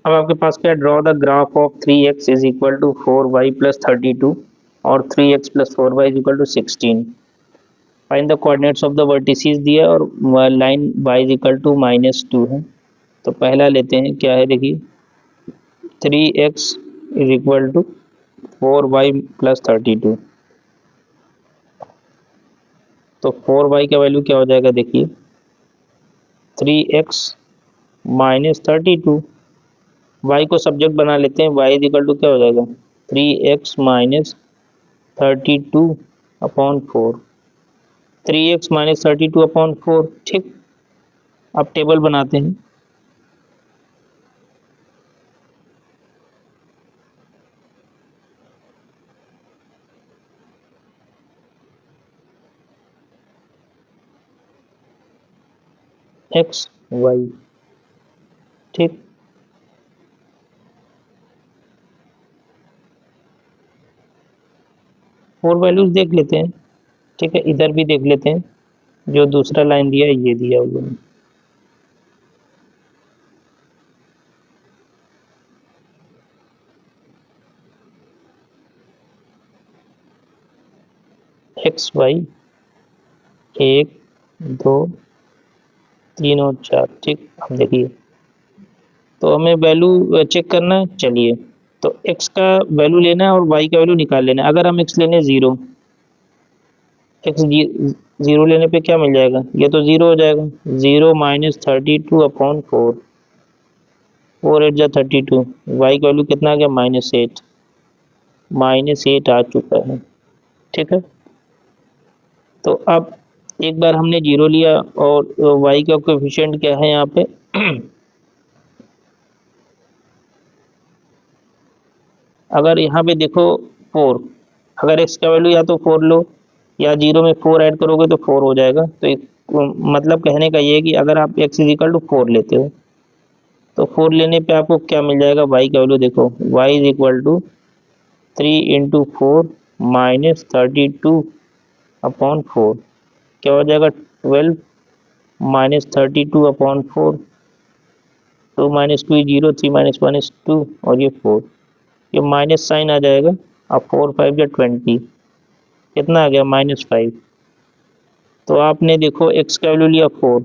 अब आपके पास क्या, draw the graph of 3x is equal to 4y plus 32 और 3x plus 4y is equal to 16। Find the coordinates of the vertices दिया, और line y is equal to -2 है। तो पहला लेते हैं, क्या है देखिए 3x is equal to 4y plus 32, तो 4y का वैल्यू क्या हो जाएगा, देखिए 3x माइनस 32, y को सब्जेक्ट बना लेते हैं, y इज इक्वल टू क्या हो जाएगा 3x माइनस 32/4, 3x माइनस 32/4, ठीक। अब टेबल बनाते हैं, x y, ठीक। और वैल्यूज देख लेते हैं, ठीक है, इधर भी देख लेते हैं, जो दूसरा लाइन दिया है ये दिया हुआ है, एक्स वाई 1 2 3 और 4, ठीक। अब देखिए, तो हमें वैल्यू चेक करना है, चलिए, तो x का वैल्यू लेना है और y का वैल्यू निकाल लेना है। अगर हम x लेने 0, एक्स जीरो लेने पे क्या मिल जाएगा, ये तो जीरो हो जाएगा, 0 माइनस 32 अपॉन 4, 4 8 जा 32, वाई का वैल्यू कितना आ गया -8, -8 आ चुका है। ठीक है, तो अब एक बार हमने जीरो लिया और वाई का कोएफिशिएंट क्या है यहाँ पे अगर यहाँ पे देखो 4, अगर एक्स का वैल्यू या तो 4 लो या जीरो में 4 ऐड करोगे तो 4 हो जाएगा। तो मतलब कहने का ये है कि अगर आप एक्स इज इक्वल टू 4 लेते हो तो 4 लेने पे आपको क्या मिल जाएगा, वाई का वैल्यू देखो, y is equal to 3 × 4 -32 upon 4, क्या हो जाएगा 12 -32 अपॉन 4, 2 - 2 0, 3 - 1 is 2 और ये 4, ये माइनस साइन आ जाएगा। अब 4 5 या 20, कितना आ गया -5। तो आपने देखो एक्स का वैल्यू लिया 4,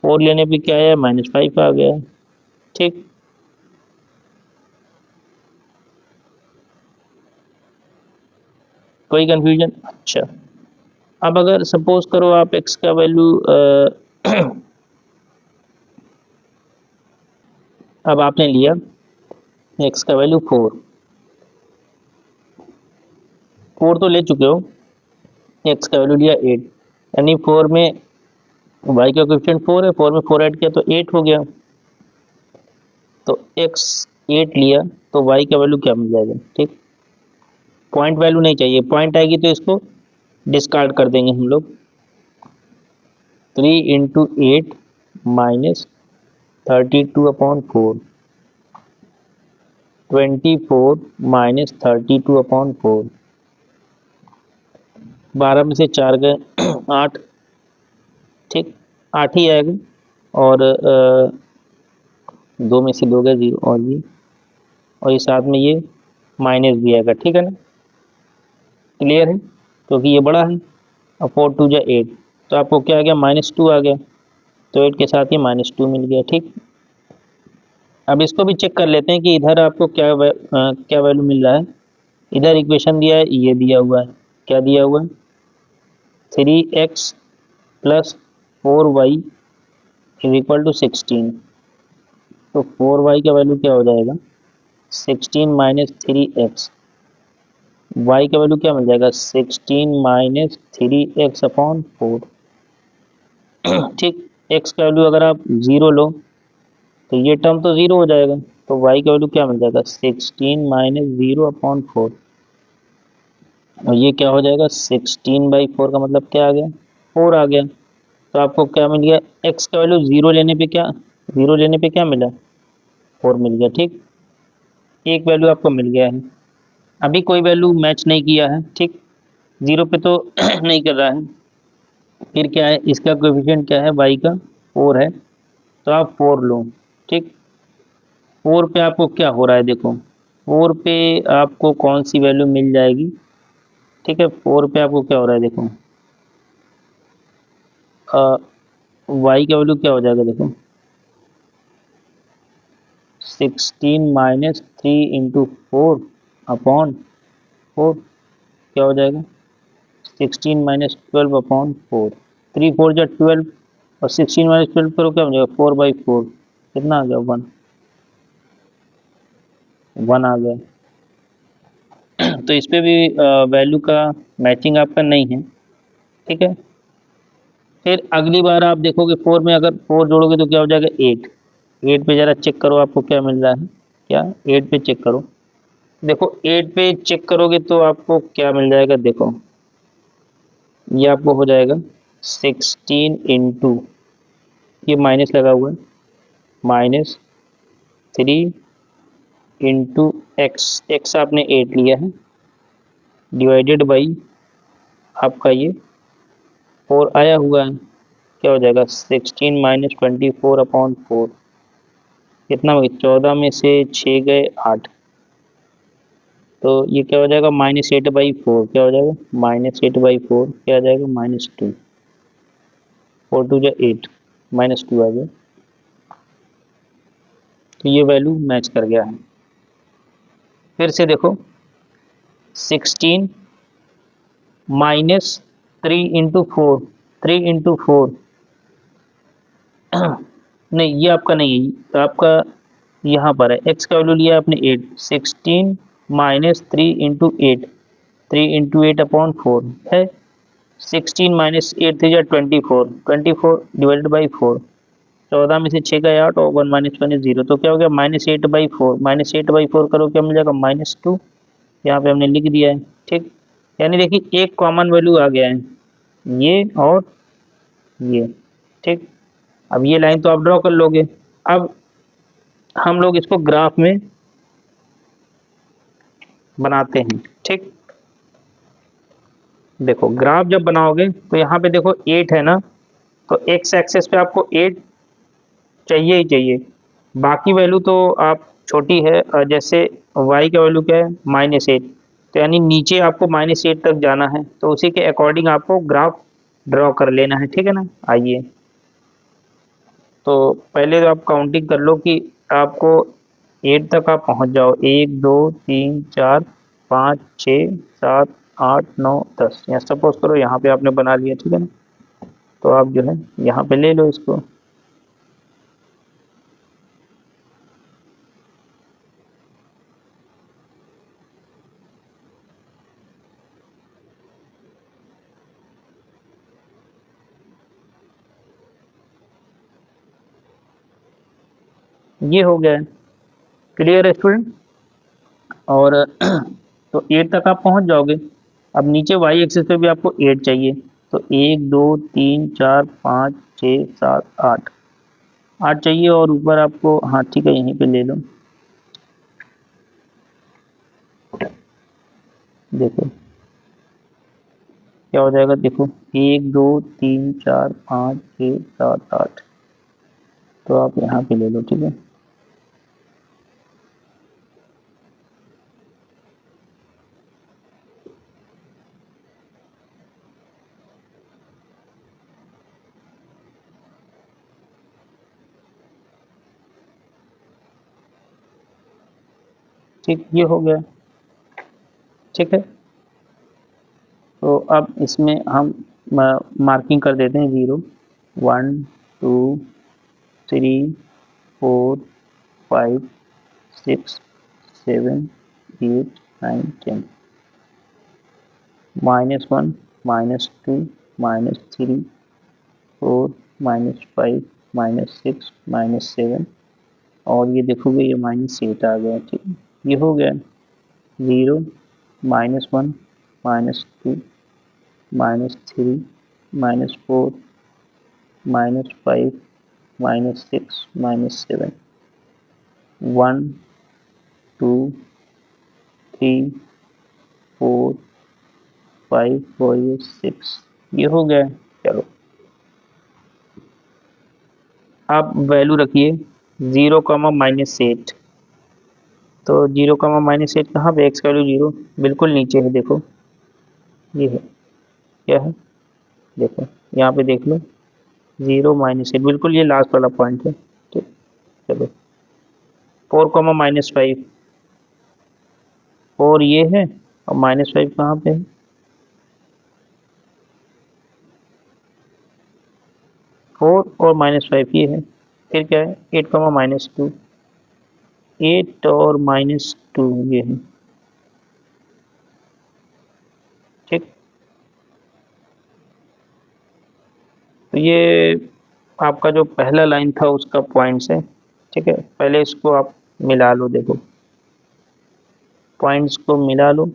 4 लेने पे क्या आया -5 आ गया। ठीक, कोई कंफ्यूजन? अच्छा, अब अगर सपोज करो आप एक्स का वैल्यू अब आपने लिया एक्स का वैल्यू 4 तो ले चुके हो, एक्स का वैल्यू लिया 8, यानी 4 में वाई का कोएफिशिएंट 4 है, 4 में 4 ऐड किया तो 8 हो गया। तो एक्स 8 लिया तो वाई का वैल्यू क्या मिल जाएगा। ठीक, पॉइंट वैल्यू नहीं चाहिए, पॉइंट आएगी तो इसको डिस्कार्ड कर देंगे हम लोग। 3 × 8 -32 अपॉन 4, 24 -32 अपॉन 4, 12 में से 4 गए 8, ठीक, 8 ही आएगा। और 2 में से 2 गए 0, और ये साथ में ये माइनस भी आएगा। ठीक है ना, क्लियर है, क्योंकि ये बड़ा है। अब 4 2 जा 8, तो आपको क्या आ गया -2 आ गया, तो 8 के साथ ही -2 मिल गया। ठीक, अब इसको भी चेक कर लेते हैं कि इधर आपको क्या वैल्यू मिल रहा है। इधर इक्वेशन दिया है, ये दिया हुआ है, क्या दिया हुआ है 3x + 4y is equal to 16। तो 4y का वैल्यू क्या हो जाएगा 16 - 3x, y का वैल्यू क्या मिल जाएगा 16 - 3x अपॉन 4। ठीक, x का वैल्यू अगर आप 0 लो तो ये टर्म तो 0 हो जाएगा, तो y का वैल्यू क्या मिल जाएगा 16 - 0 अपॉन 4, और ये क्या हो जाएगा 16/4 का मतलब क्या आ गया 4 आ गया। तो आपको क्या मिल गया, x का वैल्यू 0 लेने पे क्या मिला 4 मिल गया। ठीक, एक वैल्यू आपको मिल गया है, अभी कोई वैल्यू मैच नहीं किया है। ठीक, 0 पे तो नहीं कर रहा है, फिर क्या है इसका कोएफिशिएंट क्या है y का 4 है, तो आप 4 लो। ठीक, 4 पे आपको क्या हो रहा है देखो, 4 पे आपको कौन सी वैल्यू मिल जाएगी। ठीक है, 4 पे आपको क्या हो रहा है देखो, y का वैल्यू क्या हो जाएगा देखो 16 - 3 × 4 अपॉन 4, क्या हो जाएगा 16 - 12 अपॉन 4, 3 4 जा 12, और 16 - 12 करो क्या हो जाएगा 4/4, कितना आ गया 1 आ गया। तो इस पे भी वैल्यू का मैचिंग आपका नहीं है। ठीक है, फिर अगली बार आप देखोगे 4 में अगर 4 जोड़ोगे तो क्या हो जाएगा 8, 8 पे ज़रा चेक करो आपको क्या मिल रहा है, क्या 8 पे चेक करो, देखो 8 पे चेक करोगे तो आपको क्या मिल जाएगा देखो, ये आपको हो जाएगा 16 इंटू, ये माइनस लगा हुआ है, -3 इंटू एक्स आपने 8 लिया है, डिवाइडेड बाई आपका ये 4 आया हुआ है, क्या हो जाएगा 16 - 24 अपॉन 4, कितना हो गया 14 में से 6 गए 8, तो ये क्या हो जाएगा -8/4, क्या हो जाएगा -8/4, क्या आ जाएगा -2, 4 2 जा 8, -2 आ गया। तो ये वैल्यू मैच कर गया है। फिर से देखो 16 -3 × 4, 3 × 4 नहीं, ये आपका नहीं है, तो आपका यहाँ पर है, x का वैल्यू लिया आपने 8, 16 -3 × 8, 3 × 8/4 है। 16 - 8 × 24, 24/4, 14 में से 6 गए 8 और 1 - 1 0, तो क्या हो गया -8/4, -8/4 करो क्या मिल जाएगा -2, यहाँ पे हमने लिख दिया है। ठीक, यानी देखिए एक कॉमन वैल्यू आ गया है, ये और ये। ठीक, अब ये लाइन तो आप ड्रॉ कर लोगे। अब हम लोग इसको ग्राफ में बनाते हैं। ठीक, देखो ग्राफ जब बनाओगे तो यहाँ पे देखो 8 है ना, तो एक्स एक्सेस पे आपको 8 चाहिए ही चाहिए, बाकी वैल्यू तो आप छोटी है, जैसे y का वैल्यू क्या है -8, तो यानी नीचे आपको -8 तक जाना है, तो उसी के अकॉर्डिंग आपको ग्राफ ड्रॉ कर लेना है। ठीक है ना, आइए तो पहले तो आप काउंटिंग कर लो कि आपको 8 तक आप पहुंच जाओ, 1 2 3 4 5 6 7 8 9 10, या सपोज करो यहाँ पे आपने बना लिया। ठीक है ना, तो आप जो है यहाँ पे ले लो इसको। ये हो गया है, क्लियर है स्टूडेंट, और तो 8 तक आप पहुंच जाओगे। अब नीचे वाई एक्सिस पे भी आपको 8 चाहिए, तो 1 2 3 4 5 6 7 8, 8 चाहिए, और ऊपर आपको, हाँ ठीक है यहीं पे ले लो। देखो क्या हो जाएगा, देखो 1 2 3 4 5 6 7 8, तो आप यहाँ पे ले लो। ठीक है, ठीक ये हो गया। ठीक है, तो अब इसमें हम मार्किंग कर देते हैं 0 1 2 3 4 5 6 7 8 9 10, -1 -2 -3 4 -5 -6 -7, और ये देखोगे ये -8 आ गया। ठीक है, ये हो गया 0 -1 -2 -3 -4 -5 -6 -7, 1 2 3 4 5 और ये 6, ये हो गया। चलो आप वैल्यू रखिए 0, -8, तो 0, -8 कहाँ पे, एक्स का वैल्यू 0 बिल्कुल नीचे है, देखो ये है, क्या है देखो, यहाँ पे देख लो 0, -8 बिल्कुल ये लास्ट वाला पॉइंट है। ठीक, चलो 4, -5, 4 ये है, और -5 कहाँ पे है, 4 और -5 ये है, फिर क्या है 8, -2, 8 और -2 ये है। ठीक, तो ये आपका जो पहला लाइन था उसका पॉइंट्स है। ठीक है, पहले इसको आप मिला लो, देखो पॉइंट्स को मिला लो।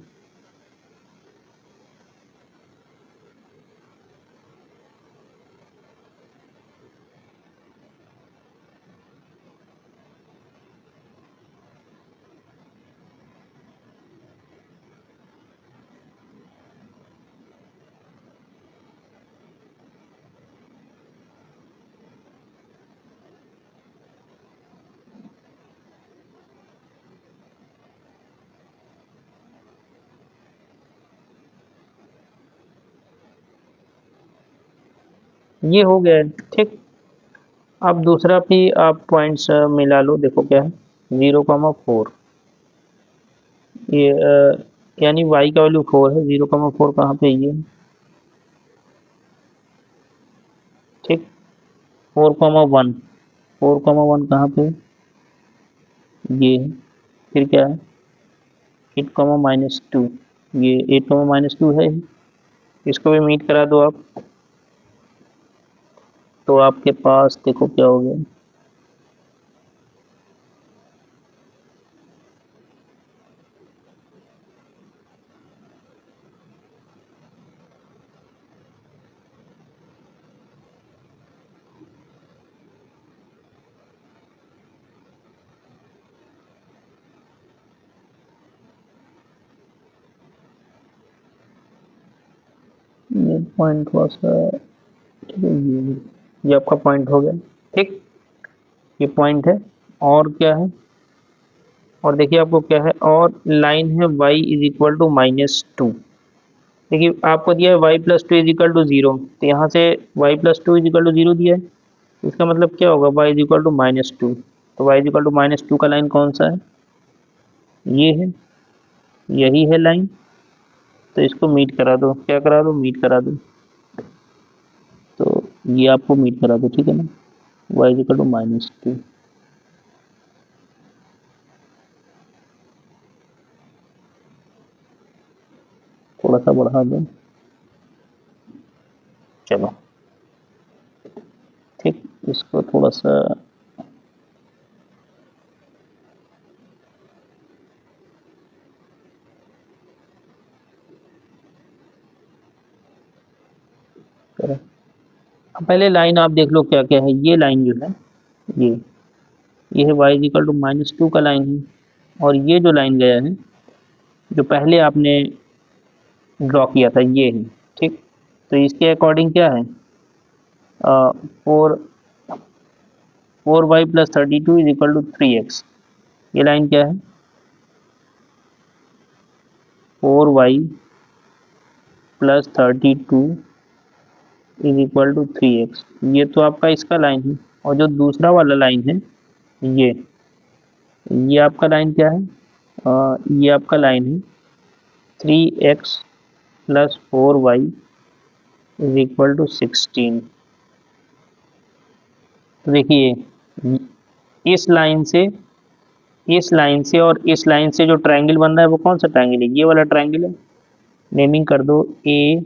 ये हो गया है। ठीक, अब दूसरा भी आप पॉइंट्स मिला लो, देखो क्या है 0, 4, ये यानी y का वैल्यू 4 है, 0,4 कहाँ पे ये, ठीक, 4,1, 4,1 कहाँ पे, ये है। फिर क्या है, 8,-2, ये 8,-2 है, इसको भी मीट करा दो आप, तो आपके पास देखो क्या हो गया, ये पॉइंट थोड़ा सा, ठीक है, ये आपका पॉइंट हो गया, ठीक, ये पॉइंट है। और क्या है, और देखिए आपको क्या है, और लाइन है y इज इक्वल टू -2। देखिए आपको दिया है y+2 इज इक्वल टू 0, तो यहाँ से y+2 इज इक्वल टू 0 दिया है, इसका मतलब क्या होगा, y इज इक्वल टू -2, तो y इज इक्वल टू -2 का लाइन कौन सा है, ये है, यही है लाइन, तो इसको मीट करा दो, क्या करा दो, मीट करा दो, तो ये आपको मीट करा दो, ठीक है ना, y इज इक्वल टू -2। थोड़ा सा बढ़ा दो, चलो ठीक, इसको थोड़ा सा, अब पहले लाइन आप देख लो क्या क्या है, ये लाइन जो है, ये है y इज इक्वल टू -2 का लाइन है, और ये जो लाइन गया है, जो पहले आपने ड्रॉ किया था, ये है, ठीक, तो इसके अकॉर्डिंग क्या है, 4y+32 is equal to 3x, ये लाइन क्या है, 4y+32 is equal to 3x, ये तो आपका इसका लाइन है, और जो दूसरा वाला लाइन है, ये आपका लाइन क्या है, ये आपका लाइन है 3x + 4y is equal to 16। तो देखिए इस लाइन से, इस लाइन से और इस लाइन से जो ट्रायंगल बन रहा है वो कौन सा ट्रायंगल है, ये वाला ट्रायंगल है, नेमिंग कर दो ए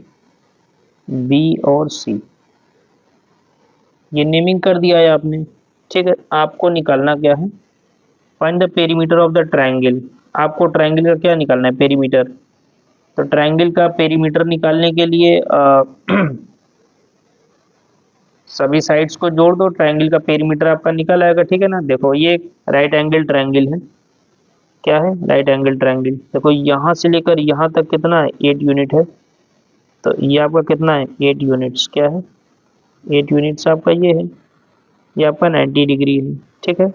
बी और सी, ये नेमिंग कर दिया है आपने, ठीक है। आपको निकालना क्या है, find the perimeter of the triangle, आपको ट्रायंगल का क्या निकालना है, पेरीमीटर, तो ट्रायंगल का पेरीमीटर निकालने के लिए सभी साइड्स को जोड़ दो, ट्रायंगल का पेरीमीटर आपका निकल आएगा, ठीक है ना। देखो ये राइट एंगल ट्रायंगल है, क्या है, राइट एंगल ट्रायंगल, देखो यहाँ से लेकर यहाँ तक कितना है, 8 यूनिट है, तो ये आपका कितना है, 8 यूनिट्स, क्या है, 8 यूनिट्स आपका ये आपका 90 डिग्री है, ठीक है।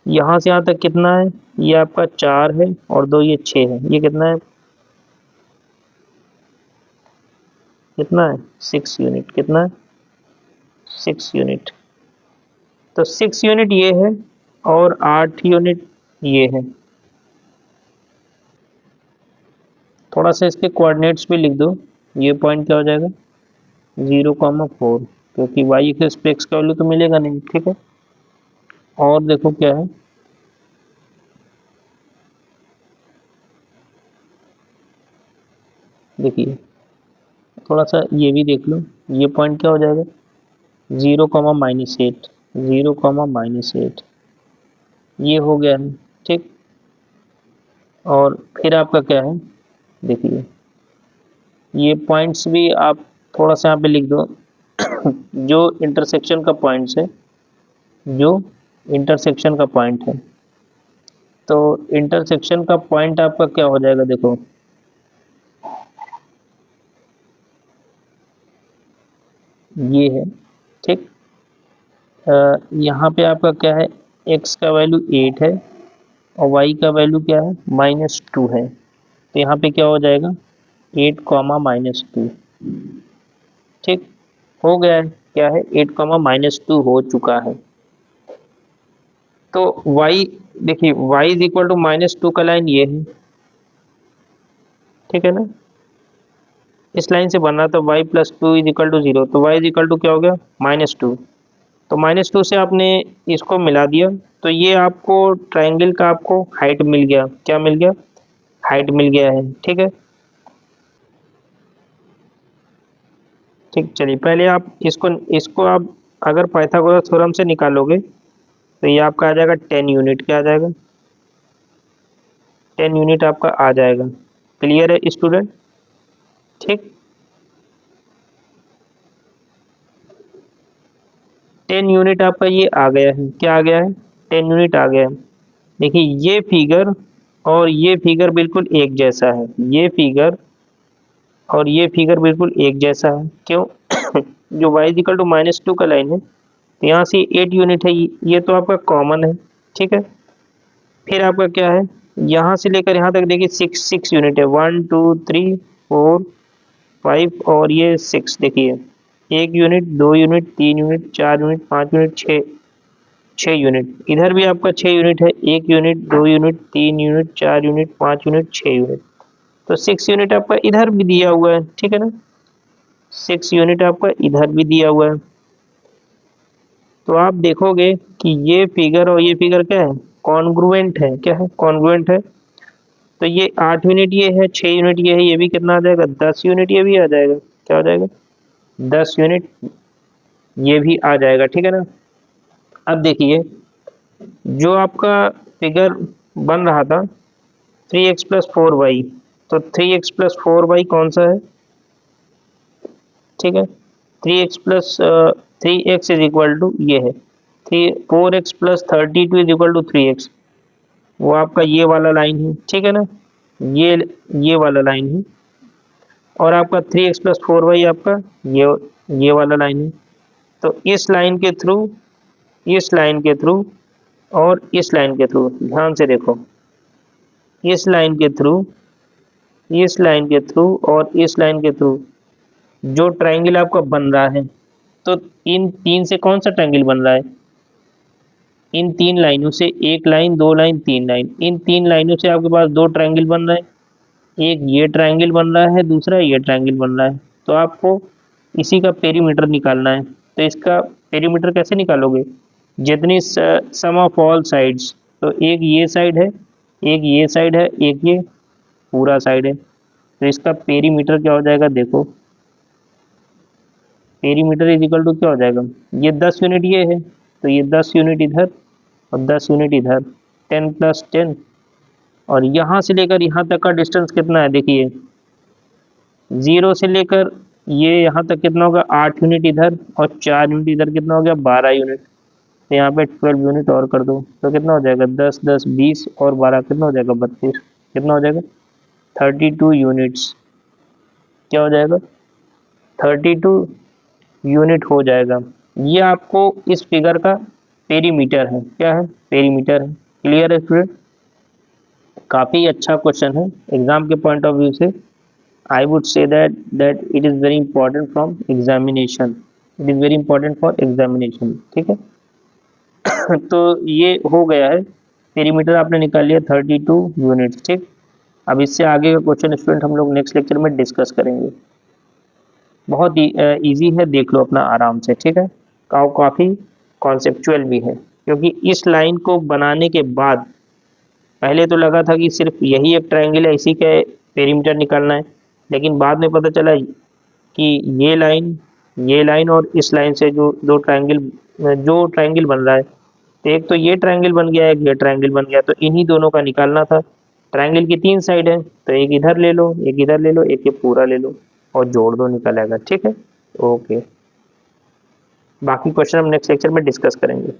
यहाँ से यहाँ तक कितना है, ये आपका 4 है, और 2 ये 6 है, ये कितना है, कितना है, 6 यूनिट, कितना है, 6 यूनिट, तो 6 यूनिट ये है, और 8 यूनिट ये है। थोड़ा सा इसके कोऑर्डिनेट्स भी लिख दो, ये पॉइंट क्या हो जाएगा, 0,4, क्योंकि वाई एक्सिस पे एक्स का वैल्यू तो मिलेगा नहीं, ठीक है। और देखो क्या है, देखिए थोड़ा सा ये भी देख लो, ये पॉइंट क्या हो जाएगा, 0,-8, 0,-8, ये हो गया है, ठीक। और फिर आपका क्या है, देखिए ये पॉइंट्स भी आप थोड़ा सा यहाँ पे लिख दो, जो इंटरसेक्शन का पॉइंट्स है, जो इंटरसेक्शन का पॉइंट है, तो इंटरसेक्शन का पॉइंट आपका क्या हो जाएगा, देखो ये है, ठीक। यहाँ पे आपका क्या है, x का वैल्यू 8 है, और y का वैल्यू क्या है, -2 है, तो यहाँ पे क्या हो जाएगा, 8, -2, ठीक, हो गया है, क्या है, 8, -2 हो चुका है। तो y, देखिए y इज इक्वल टू -2 का लाइन ये है, ठीक है ना। इस लाइन से बन रहा था y plus two is equal to 0, तो y इज इक्वल टू क्या हो गया -2। तो -2 से आपने इसको मिला दिया, तो ये आपको ट्राइंगल का आपको हाइट मिल गया। क्या मिल गया? हाइट मिल गया है। ठीक है, ठीक। चलिए पहले आप इसको इसको आप अगर पाइथागोरस थ्योरम से निकालोगे तो ये आपका आ जाएगा 10 यूनिट। क्या आ जाएगा? 10 यूनिट आपका आ जाएगा। क्लियर है स्टूडेंट? ठीक, 10 यूनिट आपका ये आ गया है। क्या आ गया है? 10 यूनिट आ गया है। देखिए ये फिगर और ये फिगर बिल्कुल एक जैसा है। ये फिगर और ये फिगर बिल्कुल एक जैसा है। क्यों? जो y इक्वल टू -2 का लाइन है, तो यहाँ से 8 यूनिट है, ये तो आपका कॉमन है। ठीक है, फिर आपका क्या है, यहाँ से लेकर यहाँ तक देखिए 6 यूनिट है। 1 2 3 4 5 और ये 6। देखिए 1 unit, 2 unit, 3 unit, 4 unit, 5 unit, 6 unit. इधर भी आपका 6 यूनिट है। 1 unit, 2 unit, 3 unit, 4 unit, 5 unit, 6 unit. तो 6 यूनिट आपका इधर भी दिया हुआ है। ठीक है ना, 6 यूनिट आपका इधर भी दिया हुआ है। तो आप देखोगे कि ये फिगर और ये फिगर क्या है, कॉन्ग्रुएंट है। क्या है? कॉन्ग्रुएंट है। तो ये 8 यूनिट ये है, 6 यूनिट ये है, ये भी कितना आ जाएगा? 10 यूनिट ये भी आ जाएगा। क्या हो जाएगा? 10 यूनिट ये भी आ जाएगा। ठीक है ना। अब देखिए जो आपका फिगर बन रहा था 3x प्लस 4y, तो 3x प्लस 4y कौन सा है? ठीक है, 3x plus 3x is equal to ये है 4x plus 32 is equal to 3x। वो आपका ये वाला लाइन है। ठीक है ना, ये वाला लाइन है। और आपका 3x प्लस 4y आपका ये वाला लाइन है। तो इस लाइन के थ्रू, इस लाइन के थ्रू और इस लाइन के थ्रू, ध्यान से देखो, इस लाइन के थ्रू, इस लाइन के थ्रू और इस लाइन के थ्रू जो ट्रायंगल आपका बन रहा है, तो इन तीन से कौन सा ट्रायंगल बन रहा है? इन तीन लाइनों से, एक लाइन, दो लाइन, तीन लाइन, इन तीन लाइनों से आपके पास दो ट्रायंगल बन रहा है। एक ये ट्रायंगल बन रहा है, दूसरा ये ट्रायंगल बन रहा है। तो आपको इसी का पेरीमीटर निकालना है। तो इसका पेरीमीटर कैसे निकालोगे? जितनी सम ऑफ ऑल साइड्स, तो एक ये साइड है, एक ये साइड है, एक ये पूरा साइड है। तो इसका पेरीमीटर क्या हो जाएगा? देखो पेरीमीटर इज इक्वल टू क्या हो जाएगा? ये 10 यूनिट ये है, तो ये 10 यूनिट इधर और 10 यूनिट इधर, 10 प्लस 10। और यहाँ से लेकर यहाँ तक का डिस्टेंस कितना है? देखिए 0 से लेकर ये यहाँ तक कितना होगा? 8 यूनिट इधर और 4 यूनिट इधर, कितना हो गया? 12 यूनिट। तो यहाँ पे 12 यूनिट और कर दो, तो कितना हो जाएगा? 10 10 20 और 12 कितना हो जाएगा? 32। कितना हो जाएगा? 32 यूनिट्स। क्या हो जाएगा? 32 यूनिट हो जाएगा। ये आपको इस फिगर का पेरीमीटर है। क्या है? पेरीमीटर है। क्लियर है स्टूडेंट? काफ़ी अच्छा क्वेश्चन है एग्जाम के पॉइंट ऑफ व्यू से। I would say that it is very important from examination, it is very important for examination. ठीक है। तो ये हो गया है, पेरीमीटर आपने निकाल लिया 32 यूनिट्स। ठीक, अब इससे आगे का क्वेश्चन स्टूडेंट हम लोग नेक्स्ट लेक्चर में डिस्कस करेंगे। बहुत ही ईजी है, देख लो अपना आराम से। ठीक है, काफ़ी कॉन्सेप्चुअल भी है, क्योंकि इस लाइन को बनाने के बाद पहले तो लगा था कि सिर्फ यही एक ट्रायंगल है, इसी का पेरीमीटर निकालना है। लेकिन बाद में पता चला कि ये लाइन और इस लाइन से जो जो ट्रायंगल बन रहा है, तो एक तो ये ट्रायंगल बन गया, एक ये ट्रायंगल बन गया, तो इन्हीं दोनों का निकालना था। ट्रायंगल की 3 साइड है, तो एक इधर ले लो, एक इधर ले लो, एक ये पूरा ले लो और जोड़ दो, निकल आएगा। ठीक है, ओके। बाकी क्वेश्चन हम नेक्स्ट लेक्चर में डिस्कस करेंगे।